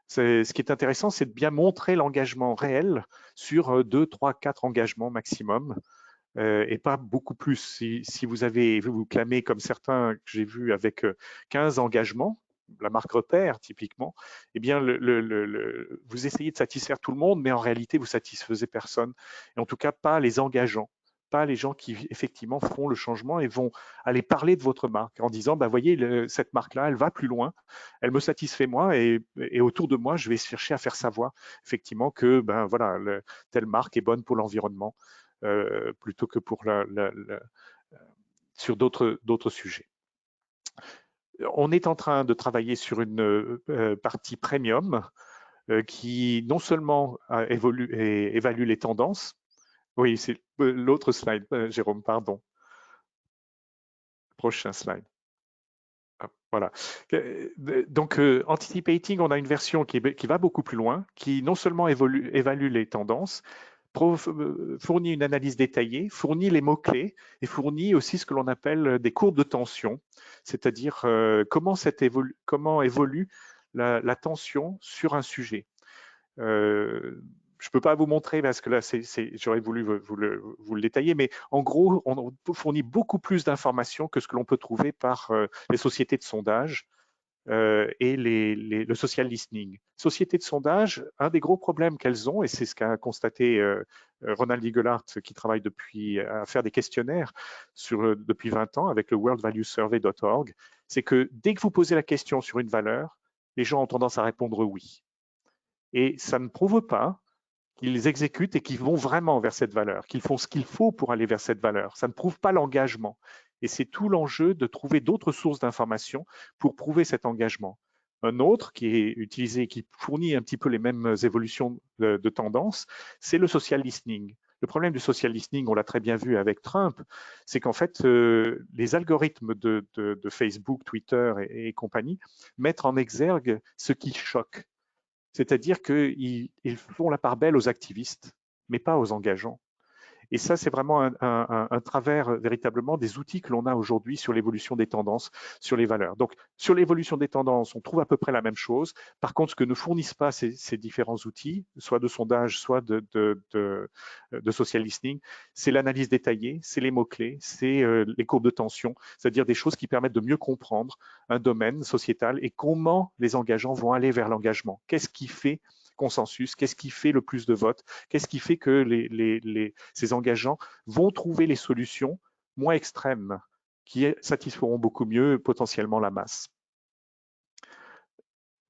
Ce qui est intéressant, c'est de bien montrer l'engagement réel sur 2, 3, 4 engagements maximum. Et pas beaucoup plus. Si vous clamez comme certains que j'ai vus avec 15 engagements, la marque repère typiquement, eh bien vous essayez de satisfaire tout le monde, mais en réalité vous satisfaisez personne. Et en tout cas pas les engageants, pas les gens qui effectivement font le changement et vont aller parler de votre marque en disant, bah voyez, cette marque-là, elle va plus loin, elle me satisfait moi et autour de moi, je vais chercher à faire savoir effectivement que ben voilà, telle marque est bonne pour l'environnement. Plutôt que pour sur d'autres sujets. On est en train de travailler sur une partie premium qui non seulement évalue les tendances. Oui, c'est l'autre slide, Jérôme, pardon. Prochain slide. Ah, voilà. Donc, Anticipating, on a une version qui va beaucoup plus loin, qui non seulement évalue les tendances, fournit une analyse détaillée, fournit les mots-clés et fournit aussi ce que l'on appelle des courbes de tension, c'est-à-dire comment évolue la tension sur un sujet. Je ne peux pas vous montrer parce que là, j'aurais voulu vous le détailler, mais en gros, on fournit beaucoup plus d'informations que ce que l'on peut trouver par les sociétés de sondage et le social listening. Sociétés de sondage, un des gros problèmes qu'elles ont, et c'est ce qu'a constaté Ronald Eaglehart, qui travaille à faire des questionnaires depuis 20 ans avec le worldvaluesurvey.org, c'est que dès que vous posez la question sur une valeur, les gens ont tendance à répondre oui. Et ça ne prouve pas qu'ils exécutent et qu'ils vont vraiment vers cette valeur, qu'ils font ce qu'il faut pour aller vers cette valeur. Ça ne prouve pas l'engagement. Et c'est tout l'enjeu de trouver d'autres sources d'informations pour prouver cet engagement. Un autre qui est utilisé, qui fournit un petit peu les mêmes évolutions de tendance, c'est le social listening. Le problème du social listening, on l'a très bien vu avec Trump, c'est qu'en fait, les algorithmes de Facebook, Twitter et compagnie mettent en exergue ce qui choque. C'est-à-dire qu'ils font la part belle aux activistes, mais pas aux engageants. Et ça, c'est vraiment un travers véritablement des outils que l'on a aujourd'hui sur l'évolution des tendances, sur les valeurs. Donc, sur l'évolution des tendances, on trouve à peu près la même chose. Par contre, ce que ne fournissent pas ces différents outils, soit de sondage, soit de social listening, c'est l'analyse détaillée, c'est les mots-clés, c'est les courbes de tension, c'est-à-dire des choses qui permettent de mieux comprendre un domaine sociétal et comment les engageants vont aller vers l'engagement. Qu'est-ce qui fait consensus, qu'est-ce qui fait le plus de votes, qu'est-ce qui fait que ces engageants vont trouver les solutions moins extrêmes qui satisferont beaucoup mieux potentiellement la masse.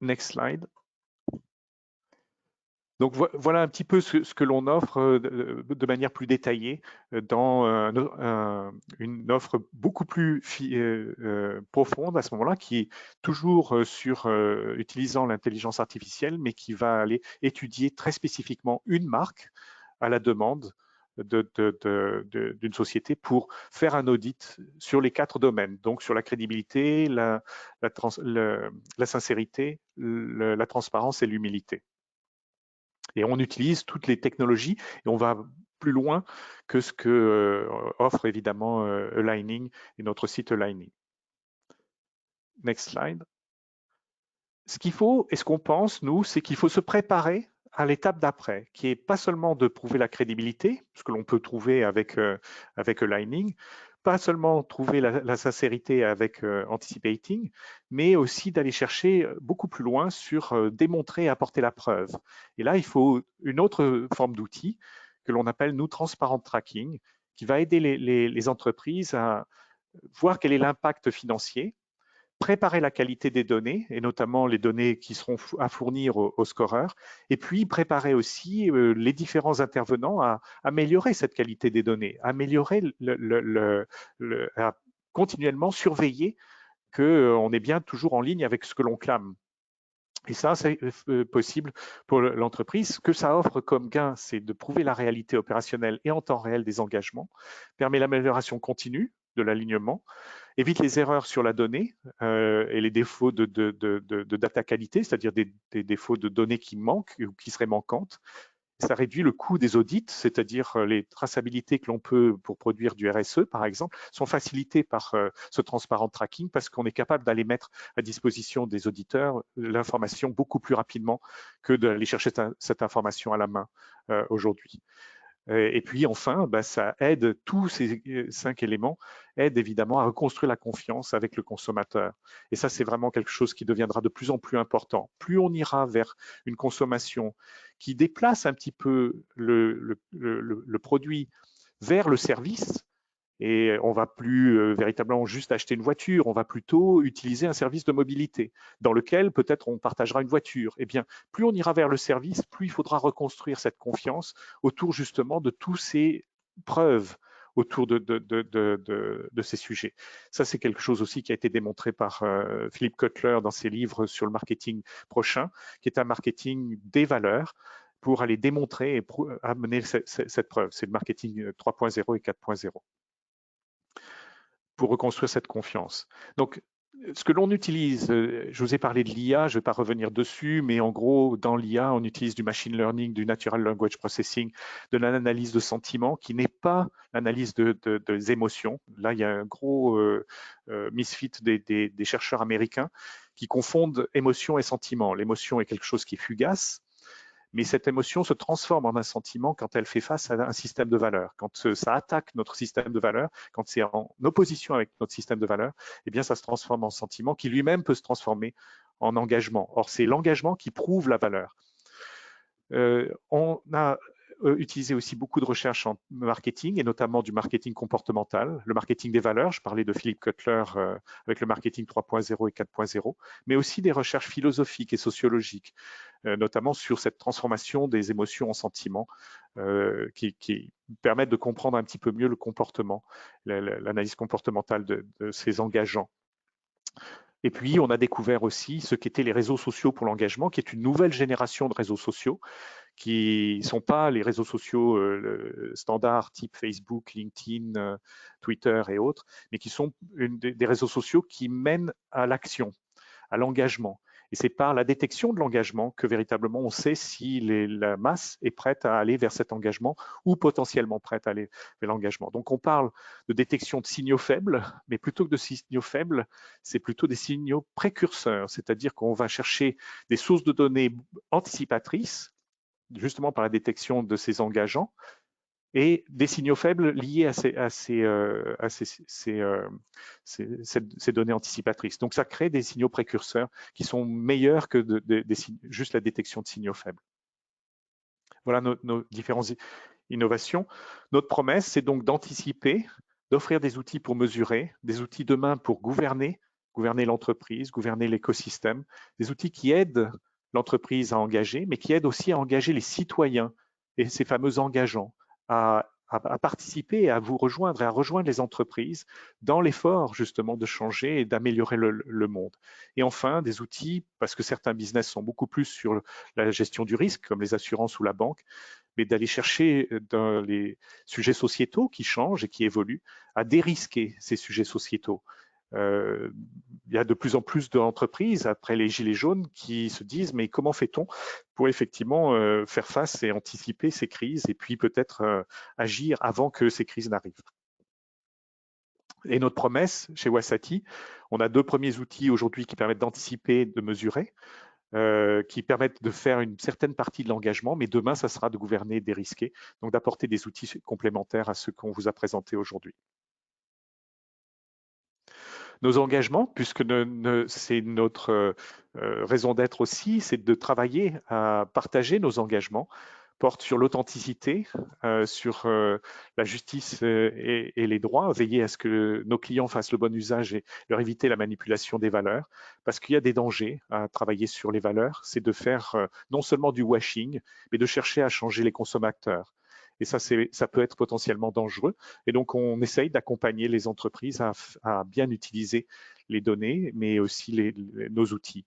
Next slide. Donc voilà un petit peu ce que l'on offre de manière plus détaillée dans une offre beaucoup plus profonde à ce moment-là, qui est toujours utilisant l'intelligence artificielle, mais qui va aller étudier très spécifiquement une marque à la demande d'une société pour faire un audit sur les 4 domaines, donc sur la crédibilité, la sincérité, la transparence et l'humilité. Et on utilise toutes les technologies et on va plus loin que ce que offre évidemment Aligning et notre site Aligning. Next slide. Ce qu'il faut et ce qu'on pense, nous, c'est qu'il faut se préparer à l'étape d'après, qui est pas seulement de prouver la crédibilité, ce que l'on peut trouver avec Aligning, pas seulement trouver la sincérité avec Anticipating, mais aussi d'aller chercher beaucoup plus loin sur démontrer et apporter la preuve. Et là, il faut une autre forme d'outil que l'on appelle, nous, Transparent Tracking, qui va aider les entreprises à voir quel est l'impact financier, préparer la qualité des données, et notamment les données qui seront à fournir aux scoreurs, et puis préparer aussi les différents intervenants à améliorer cette qualité des données, améliorer à continuellement surveiller qu'on est bien toujours en ligne avec ce que l'on clame. Et ça, c'est possible pour l'entreprise. Ce que ça offre comme gain, c'est de prouver la réalité opérationnelle et en temps réel des engagements, permet l'amélioration continue de l'alignement, évite les erreurs sur la donnée et les défauts de data qualité, c'est-à-dire des défauts de données qui manquent ou qui seraient manquantes. Ça réduit le coût des audits, c'est-à-dire les traçabilités que l'on peut pour produire du RSE, par exemple, sont facilitées par ce transparent tracking parce qu'on est capable d'aller mettre à disposition des auditeurs l'information beaucoup plus rapidement que d'aller chercher cette information à la main aujourd'hui. Et puis enfin, ça aide, tous ces 5 éléments aident évidemment à reconstruire la confiance avec le consommateur. Et ça, c'est vraiment quelque chose qui deviendra de plus en plus important. Plus on ira vers une consommation qui déplace un petit peu le produit vers le service, et on va plus véritablement juste acheter une voiture, on va plutôt utiliser un service de mobilité dans lequel peut-être on partagera une voiture. Eh bien, plus on ira vers le service, plus il faudra reconstruire cette confiance autour justement de tous ces preuves autour de ces sujets. Ça, c'est quelque chose aussi qui a été démontré par Philippe Kotler dans ses livres sur le marketing prochain, qui est un marketing des valeurs pour aller démontrer et amener cette preuve. C'est le marketing 3.0 et 4.0. Pour reconstruire cette confiance. Donc, ce que l'on utilise, je vous ai parlé de l'IA, je ne vais pas revenir dessus, mais en gros, dans l'IA, on utilise du machine learning, du natural language processing, de l'analyse de sentiments, qui n'est pas l'analyse des émotions. Là, il y a un gros misfit des chercheurs américains qui confondent émotion et sentiment. L'émotion est quelque chose qui est fugace, mais cette émotion se transforme en un sentiment quand elle fait face à un système de valeurs. Quand ça attaque notre système de valeurs, quand c'est en opposition avec notre système de valeurs, eh bien, ça se transforme en sentiment qui lui-même peut se transformer en engagement. Or, c'est l'engagement qui prouve la valeur. On a utilisé aussi beaucoup de recherches en marketing et notamment du marketing comportemental, le marketing des valeurs. Je parlais de Philippe Kotler avec le marketing 3.0 et 4.0, mais aussi des recherches philosophiques et sociologiques, notamment sur cette transformation des émotions en sentiments qui permettent de comprendre un petit peu mieux le comportement, l'analyse comportementale de ces engageants. Et puis, on a découvert aussi ce qu'étaient les réseaux sociaux pour l'engagement, qui est une nouvelle génération de réseaux sociaux qui ne sont pas les réseaux sociaux standards type Facebook, LinkedIn, Twitter et autres, mais qui sont des réseaux sociaux qui mènent à l'action, à l'engagement. Et c'est par la détection de l'engagement que véritablement on sait si la masse est prête à aller vers cet engagement ou potentiellement prête à aller vers l'engagement. Donc on parle de détection de signaux faibles, mais plutôt que de signaux faibles, c'est plutôt des signaux précurseurs, c'est-à-dire qu'on va chercher des sources de données anticipatrices, justement par la détection de ces engageants, et des signaux faibles liés à ces données anticipatrices. Donc, ça crée des signaux précurseurs qui sont meilleurs que juste la détection de signaux faibles. Voilà nos différentes innovations. Notre promesse, c'est donc d'anticiper, d'offrir des outils pour mesurer, des outils demain pour gouverner l'entreprise, gouverner l'écosystème, des outils qui aident l'entreprise à engager, mais qui aident aussi à engager les citoyens et ces fameux engageants à participer et à vous rejoindre et à rejoindre les entreprises dans l'effort justement de changer et d'améliorer le monde. Et enfin, des outils, parce que certains business sont beaucoup plus sur la gestion du risque, comme les assurances ou la banque, mais d'aller chercher dans les sujets sociétaux qui changent et qui évoluent, à dérisquer ces sujets sociétaux. Il y a de plus en plus d'entreprises, après les gilets jaunes, qui se disent mais comment fait-on pour effectivement faire face et anticiper ces crises et puis peut-être agir avant que ces crises n'arrivent. Et notre promesse chez Wasati, on a 2 premiers outils aujourd'hui qui permettent d'anticiper, de mesurer, qui permettent de faire une certaine partie de l'engagement, mais demain, ça sera de gouverner et dérisquer, donc d'apporter des outils complémentaires à ce qu'on vous a présenté aujourd'hui. Nos engagements, puisque c'est notre raison d'être aussi, c'est de travailler à partager nos engagements, portent sur l'authenticité, sur la justice et les droits, veiller à ce que nos clients fassent le bon usage et leur éviter la manipulation des valeurs, parce qu'il y a des dangers à travailler sur les valeurs, c'est de faire non seulement du washing, mais de chercher à changer les consommateurs. Et ça peut être potentiellement dangereux. Et donc, on essaye d'accompagner les entreprises à bien utiliser les données, mais aussi nos outils.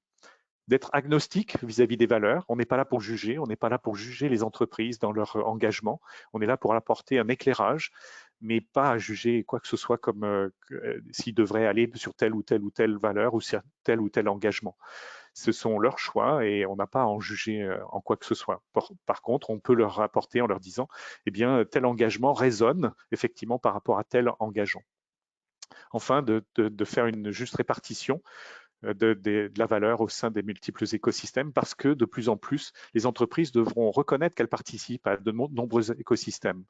D'être agnostique vis-à-vis des valeurs. On n'est pas là pour juger, on n'est pas là pour juger les entreprises dans leur engagement. On est là pour apporter un éclairage, mais pas à juger quoi que ce soit comme s'ils devraient aller sur telle ou telle valeur ou sur tel ou tel engagement. Ce sont leurs choix et on n'a pas à en juger en quoi que ce soit. Par contre, on peut leur rapporter en leur disant, eh bien, tel engagement résonne effectivement par rapport à tel engageant. Enfin, de faire une juste répartition de la valeur au sein des multiples écosystèmes parce que de plus en plus, les entreprises devront reconnaître qu'elles participent à de nombreux écosystèmes.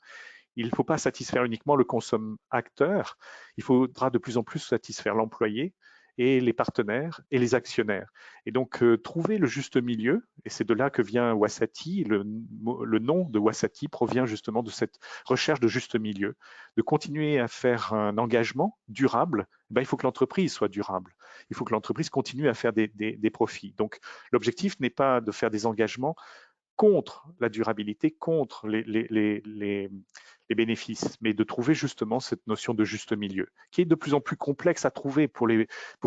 Il ne faut pas satisfaire uniquement le consommateur, il faudra de plus en plus satisfaire l'employé et les partenaires et les actionnaires. Et donc, trouver le juste milieu, et c'est de là que vient Wasati, le nom de Wasati provient justement de cette recherche de juste milieu, de continuer à faire un engagement durable, il faut que l'entreprise soit durable. Il faut que l'entreprise continue à faire des profits. Donc, l'objectif n'est pas de faire des engagements contre la durabilité, contre les bénéfices, mais de trouver justement cette notion de juste milieu, qui est de plus en plus complexe à trouver pour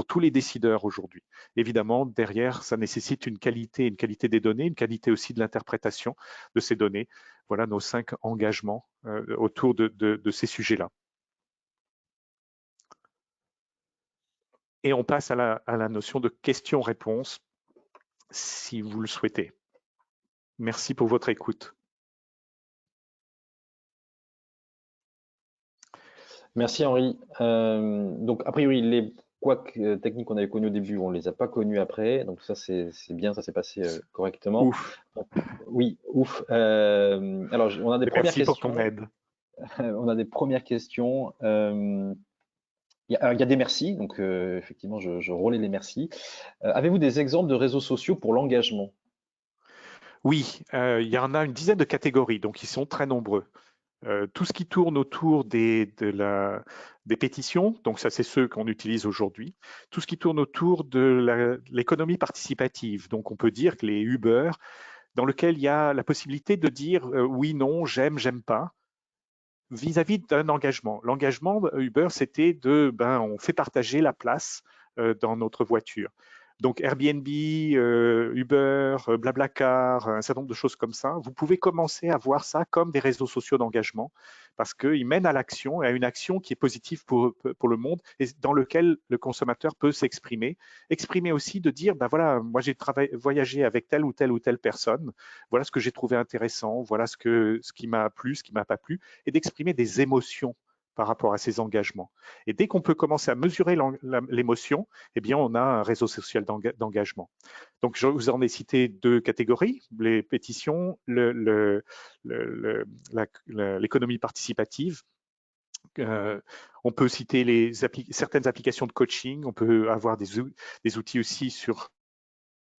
tous les décideurs aujourd'hui. Évidemment, derrière, ça nécessite une qualité des données, une qualité aussi de l'interprétation de ces données. Voilà nos 5 engagements autour de ces sujets-là. Et on passe à la notion de question-réponse, si vous le souhaitez. Merci pour votre écoute. Merci Henri. Donc a priori, les couacs techniques qu'on avait connus au début, on ne les a pas connus après. Donc ça, c'est bien, ça s'est passé correctement. Ouf. Donc, oui, ouf. Alors, on a des premières Merci questions. pour ton aide. On a des premières questions. Il y a des merci, donc effectivement, je relais les merci. Avez-vous des exemples de réseaux sociaux pour l'engagement? Oui, il y en a une dizaine de catégories, donc ils sont très nombreux. Tout ce qui tourne autour des pétitions, donc ça c'est ceux qu'on utilise aujourd'hui. Tout ce qui tourne autour de l'économie participative, donc on peut dire que les Uber, dans lequel il y a la possibilité de dire oui, non, j'aime pas, vis-à-vis d'un engagement. L'engagement Uber, c'était on fait partager la place dans notre voiture. Donc Airbnb, Uber, Blablacar, un certain nombre de choses comme ça, vous pouvez commencer à voir ça comme des réseaux sociaux d'engagement parce qu'ils mènent à l'action, à une action qui est positive pour le monde et dans lequel le consommateur peut s'exprimer. Exprimer aussi de dire, voilà, moi j'ai voyagé avec telle ou telle personne, voilà ce que j'ai trouvé intéressant, voilà ce qui m'a plu, ce qui m'a pas plu, et d'exprimer des émotions par rapport à ces engagements. Et dès qu'on peut commencer à mesurer l'émotion, eh bien, on a un réseau social d'engagement. Donc, je vous en ai cité 2 catégories, les pétitions, l'économie participative. On peut citer certaines applications de coaching, on peut avoir des outils aussi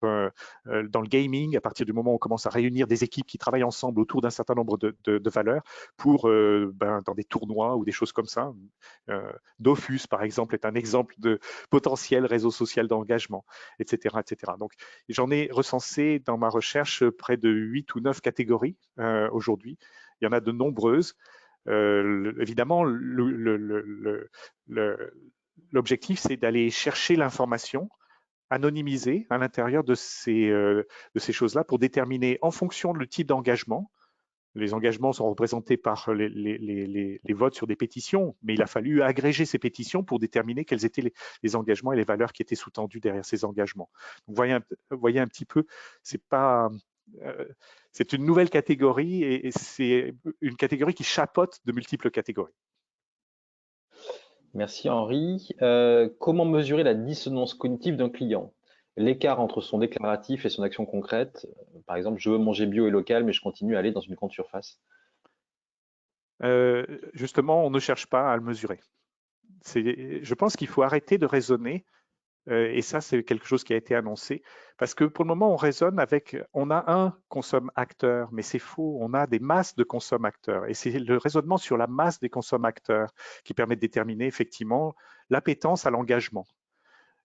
dans le gaming, à partir du moment où on commence à réunir des équipes qui travaillent ensemble autour d'un certain nombre de valeurs pour dans des tournois ou des choses comme ça. Dofus, par exemple, est un exemple de potentiel réseau social d'engagement, etc., etc. Donc, j'en ai recensé dans ma recherche près de 8 ou 9 catégories aujourd'hui. Il y en a de nombreuses. Évidemment, l'objectif, c'est d'aller chercher l'information anonymisée à l'intérieur de ces choses-là pour déterminer en fonction du type d'engagement. Les engagements sont représentés par les votes sur des pétitions, mais il a fallu agréger ces pétitions pour déterminer quels étaient les engagements et les valeurs qui étaient sous-tendues derrière ces engagements. Donc, voyez un petit peu, c'est une nouvelle catégorie et c'est une catégorie qui chapeaute de multiples catégories. Merci Henri. Comment mesurer la dissonance cognitive d'un client? L'écart entre son déclaratif et son action concrète. Par exemple, je veux manger bio et local, mais je continue à aller dans une grande surface. Justement, on ne cherche pas à le mesurer. Je pense qu'il faut arrêter de raisonner, et ça, c'est quelque chose qui a été annoncé, parce que pour le moment, on a un consomme-acteur, mais c'est faux, on a des masses de consomme-acteurs, et c'est le raisonnement sur la masse des consomme-acteurs qui permet de déterminer effectivement l'appétence à l'engagement.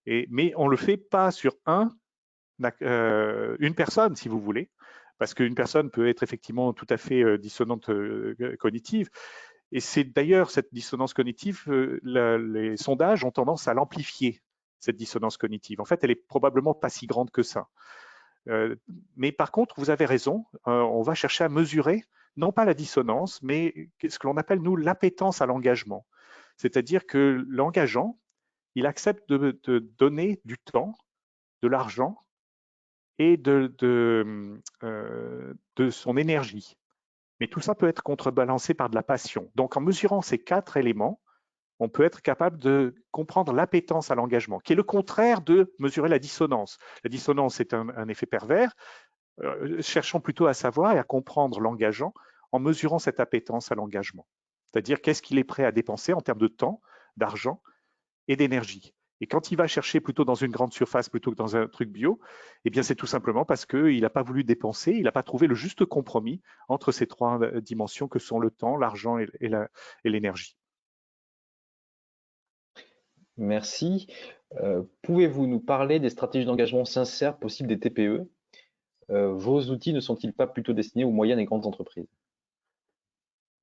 Mais on ne le fait pas sur une personne, si vous voulez, parce qu'une personne peut être effectivement tout à fait dissonante cognitive. Et c'est d'ailleurs cette dissonance cognitive, les sondages ont tendance à l'amplifier, cette dissonance cognitive. En fait, elle est probablement pas si grande que ça. Mais par contre, vous avez raison, on va chercher à mesurer non pas la dissonance, mais ce que l'on appelle, nous, l'appétence à l'engagement. C'est-à-dire que l'engageant, il accepte de donner du temps, de l'argent et de son énergie. Mais tout ça peut être contrebalancé par de la passion. Donc, en mesurant ces 4 éléments, on peut être capable de comprendre l'appétence à l'engagement, qui est le contraire de mesurer la dissonance. La dissonance est un effet pervers. Cherchons plutôt à savoir et à comprendre l'engageant en mesurant cette appétence à l'engagement. C'est-à-dire qu'est-ce qu'il est prêt à dépenser en termes de temps, d'argent et d'énergie. Et quand il va chercher plutôt dans une grande surface plutôt que dans un truc bio, eh bien c'est tout simplement parce qu'il n'a pas voulu dépenser, il n'a pas trouvé le juste compromis entre ces 3 dimensions que sont le temps, l'argent et l'énergie. Merci. Pouvez-vous nous parler des stratégies d'engagement sincères possibles des TPE? Vos outils ne sont-ils pas plutôt destinés aux moyennes et grandes entreprises?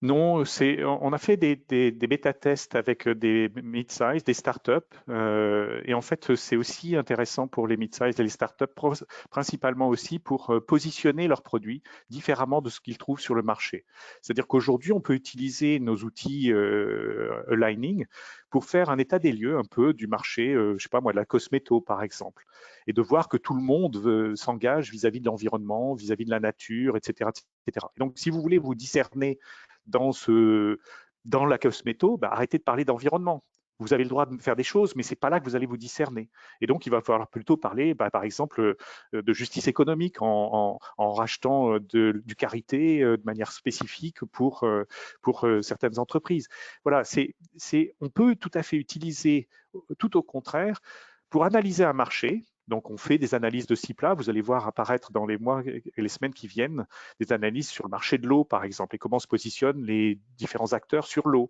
Non, on a fait des bêta-tests avec des mid-size, des startups, et en fait, c'est aussi intéressant pour les mid-size et les startups, principalement aussi pour positionner leurs produits différemment de ce qu'ils trouvent sur le marché. C'est-à-dire qu'aujourd'hui, on peut utiliser nos outils Aligning pour faire un état des lieux un peu du marché, je sais pas moi, de la cosméto par exemple, et de voir que tout le monde s'engage vis-à-vis de l'environnement, vis-à-vis de la nature, etc., etc. Et donc, si vous voulez vous discerner dans la cosméto, arrêtez de parler d'environnement. Vous avez le droit de faire des choses, mais ce n'est pas là que vous allez vous discerner. Et donc, il va falloir plutôt parler, par exemple, de justice économique en rachetant du carité de manière spécifique pour certaines entreprises. Voilà, on peut tout à fait utiliser, tout au contraire, pour analyser un marché. Donc, on fait des analyses de ce type-là. Vous allez voir apparaître dans les mois et les semaines qui viennent des analyses sur le marché de l'eau, par exemple, et comment se positionnent les différents acteurs sur l'eau.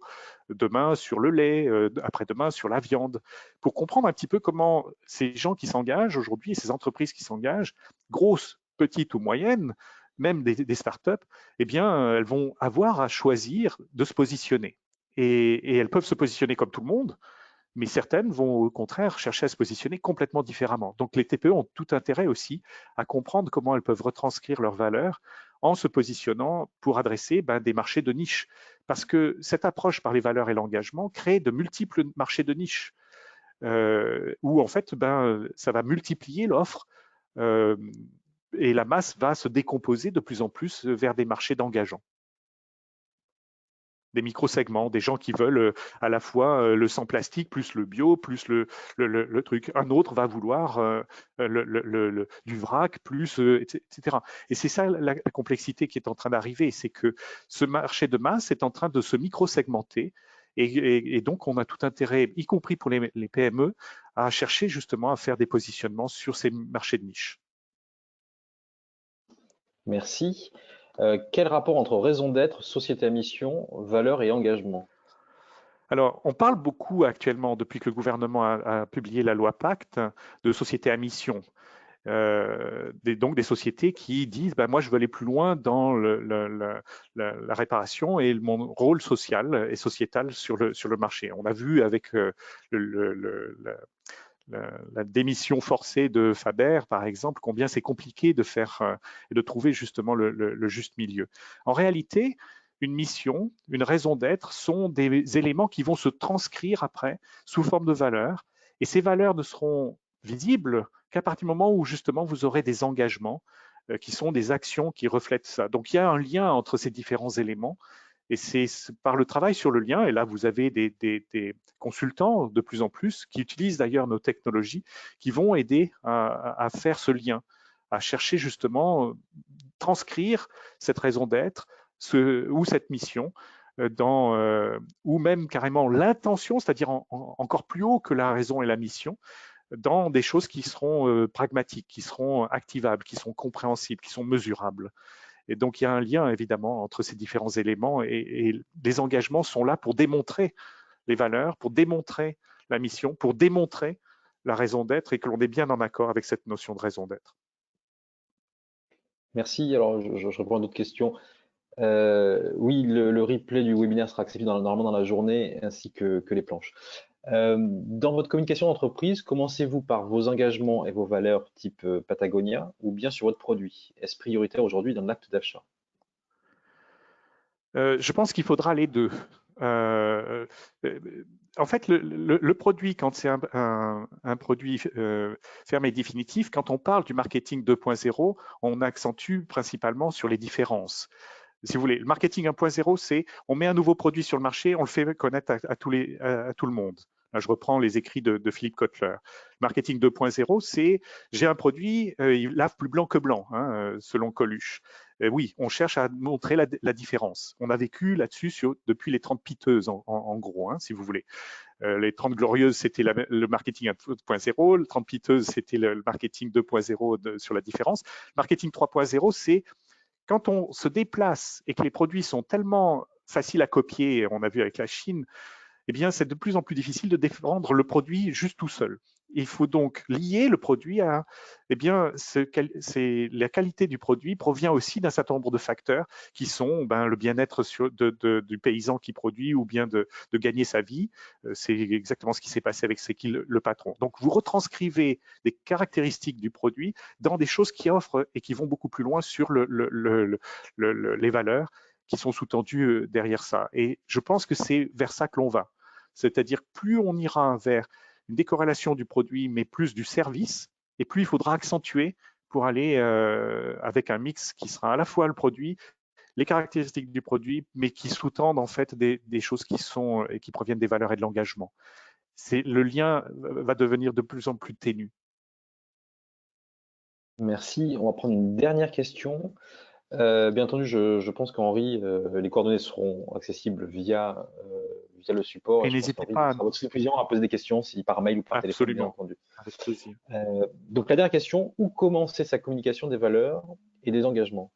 Demain, sur le lait, après-demain, sur la viande. Pour comprendre un petit peu comment ces gens qui s'engagent aujourd'hui, ces entreprises qui s'engagent, grosses, petites ou moyennes, même des startups, eh bien, elles vont avoir à choisir de se positionner. Et elles peuvent se positionner comme tout le monde, mais certaines vont au contraire chercher à se positionner complètement différemment. Donc les TPE ont tout intérêt aussi à comprendre comment elles peuvent retranscrire leurs valeurs en se positionnant pour adresser des marchés de niche. Parce que cette approche par les valeurs et l'engagement crée de multiples marchés de niche, où en fait ça va multiplier l'offre et la masse va se décomposer de plus en plus vers des marchés d'engageants. Des micro-segments, des gens qui veulent à la fois le sans plastique, plus le bio, plus le truc. Un autre va vouloir du vrac, plus, etc. Et c'est ça la complexité qui est en train d'arriver, c'est que ce marché de masse est en train de se micro-segmenter. Et donc, on a tout intérêt, y compris pour les PME, à chercher justement à faire des positionnements sur ces marchés de niche. Merci. Quel rapport entre raison d'être, société à mission, valeurs et engagement? Alors, on parle beaucoup actuellement, depuis que le gouvernement a publié la loi Pacte, de sociétés à mission. Donc des sociétés qui disent moi je veux aller plus loin dans la réparation et mon rôle social et sociétal sur le marché. On a vu avec la démission forcée de Faber, par exemple, combien c'est compliqué de faire et de trouver justement le juste milieu. En réalité, une mission, une raison d'être sont des éléments qui vont se transcrire après sous forme de valeurs, et ces valeurs ne seront visibles qu'à partir du moment où justement vous aurez des engagements qui sont des actions qui reflètent ça. Donc il y a un lien entre ces différents éléments. Et c'est par le travail sur le lien, et là vous avez des consultants de plus en plus qui utilisent d'ailleurs nos technologies, qui vont aider à faire ce lien, à chercher justement transcrire cette raison d'être ou cette mission ou même carrément l'intention, c'est-à-dire encore plus haut que la raison et la mission, dans des choses qui seront pragmatiques, qui seront activables, qui sont compréhensibles, qui sont mesurables. Et donc, il y a un lien, évidemment, entre ces différents éléments et les engagements sont là pour démontrer les valeurs, pour démontrer la mission, pour démontrer la raison d'être et que l'on est bien en accord avec cette notion de raison d'être. Merci. Alors, je réponds à d'autres questions. Oui, le replay du webinaire sera accessible normalement dans la journée, ainsi que les planches. Dans votre communication d'entreprise, commencez-vous par vos engagements et vos valeurs type Patagonia ou bien sur votre produit? Est-ce prioritaire aujourd'hui dans l'acte d'achat? Je pense qu'il faudra les deux. En fait, le produit, quand c'est un produit fermé et définitif, quand on parle du marketing 2.0, on accentue principalement sur les différences. Si vous voulez, le marketing 1.0, c'est on met un nouveau produit sur le marché, on le fait connaître à tout le monde. Là, je reprends les écrits de Philippe Kotler. Le marketing 2.0, c'est j'ai un produit, il lave plus blanc que blanc, hein, selon Coluche. Oui, on cherche à montrer la différence. On a vécu là-dessus depuis les 30 piteuses, en gros, hein, si vous voulez. Les 30 glorieuses, c'était le marketing 1.0. Le 30 piteuses, c'était le marketing 2.0 sur la différence. Le marketing 3.0, c'est quand on se déplace et que les produits sont tellement faciles à copier, on a vu avec la Chine, eh bien, c'est de plus en plus difficile de défendre le produit juste tout seul. Il faut donc lier le produit à, eh bien, la qualité du produit provient aussi d'un certain nombre de facteurs qui sont le bien-être du paysan qui produit ou bien de gagner sa vie. C'est exactement ce qui s'est passé avec Sekil, le patron. Donc, vous retranscrivez des caractéristiques du produit dans des choses qui offrent et qui vont beaucoup plus loin sur les valeurs qui sont sous-tendues derrière ça. Et je pense que c'est vers ça que l'on va. C'est-à-dire, plus on ira vers une décorrélation du produit, mais plus du service, et plus il faudra accentuer pour aller avec un mix qui sera à la fois le produit, les caractéristiques du produit, mais qui sous-tendent en fait des choses qui sont et qui proviennent des valeurs et de l'engagement. Le lien va devenir de plus en plus ténu. Merci. On va prendre une dernière question. Bien entendu, je pense qu'Henri, les coordonnées seront accessibles via le support. Et Et je pense n'hésitez qu'Henri pas sera à votre disposition à poser des questions, si par mail ou par téléphone, bien absolument, entendu. avec plaisir. Donc la dernière question, où commencer sa communication des valeurs et des engagements?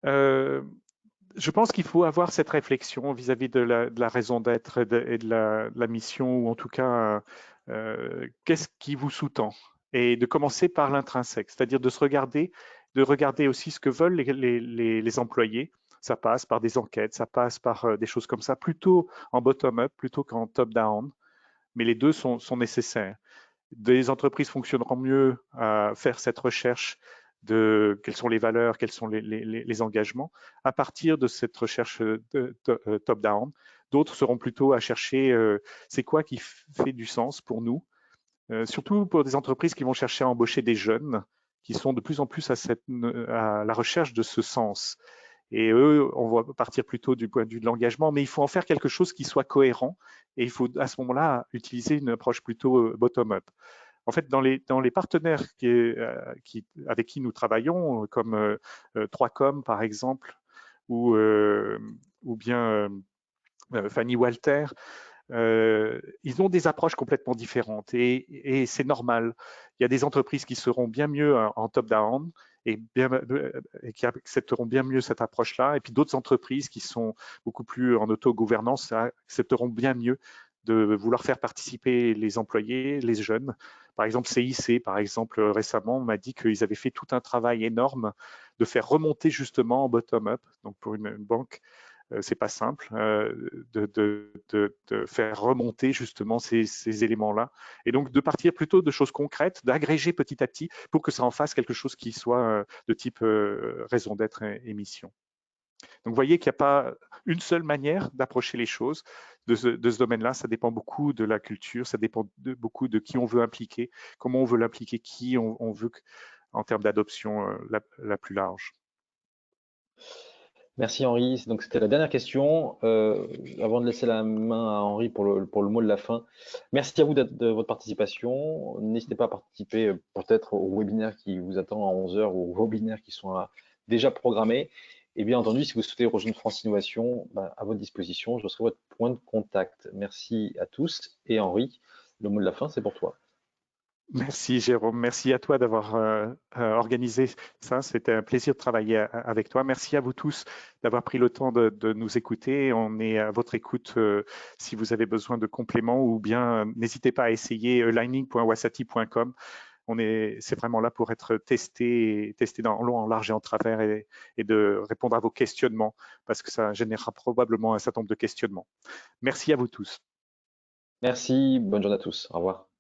Je pense qu'il faut avoir cette réflexion vis-à-vis de la raison d'être et de la mission, ou en tout cas, qu'est-ce qui vous sous-tend? Et de commencer par l'intrinsèque, c'est-à-dire de regarder aussi ce que veulent les employés. Ça passe par des enquêtes, ça passe par des choses comme ça, plutôt en bottom-up, plutôt qu'en top-down, mais les deux sont nécessaires. Des entreprises fonctionneront mieux à faire cette recherche de quelles sont les valeurs, quels sont les engagements, à partir de cette recherche top-down. D'autres seront plutôt à chercher c'est quoi qui fait du sens pour nous, surtout pour des entreprises qui vont chercher à embaucher des jeunes, qui sont de plus en plus à la recherche de ce sens. Et eux, on va partir plutôt du point de vue de l'engagement, mais il faut en faire quelque chose qui soit cohérent, et il faut à ce moment-là utiliser une approche plutôt bottom-up. En fait, dans les partenaires avec qui nous travaillons, comme 3Com par exemple, ou bien Fanny Walter, ils ont des approches complètement différentes et c'est normal. Il y a des entreprises qui seront bien mieux en top-down et qui accepteront bien mieux cette approche-là, et puis d'autres entreprises qui sont beaucoup plus en autogouvernance accepteront bien mieux de vouloir faire participer les employés, les jeunes. Par exemple, CIC, par exemple, récemment, m'a dit qu'ils avaient fait tout un travail énorme de faire remonter justement en bottom-up, donc pour une banque, c'est pas simple de faire remonter justement ces éléments-là. Et donc de partir plutôt de choses concrètes, d'agréger petit à petit pour que ça en fasse quelque chose qui soit de type raison d'être et mission. Donc vous voyez qu'il n'y a pas une seule manière d'approcher les choses de ce domaine-là. Ça dépend beaucoup de la culture, ça dépend beaucoup de qui on veut impliquer, comment on veut l'impliquer, qui on veut en termes d'adoption la plus large. Merci Henri. Donc c'était la dernière question. Avant de laisser la main à Henri pour le mot de la fin, merci à vous de votre participation. N'hésitez pas à participer peut-être au webinaire qui vous attend à 11 h ou aux webinaires qui sont déjà programmés. Et bien entendu, si vous souhaitez rejoindre France Innovation, à votre disposition, je serai votre point de contact. Merci à tous. Et Henri, le mot de la fin, c'est pour toi. Merci Jérôme, merci à toi d'avoir organisé ça. C'était un plaisir de travailler avec toi. Merci à vous tous d'avoir pris le temps de nous écouter. On est à votre écoute si vous avez besoin de compléments, ou bien n'hésitez pas à essayer lining.wasati.com. C'est vraiment là pour être testé dans long, en large et en travers, et de répondre à vos questionnements, parce que ça générera probablement un certain nombre de questionnements. Merci à vous tous. Merci, bonne journée à tous. Au revoir.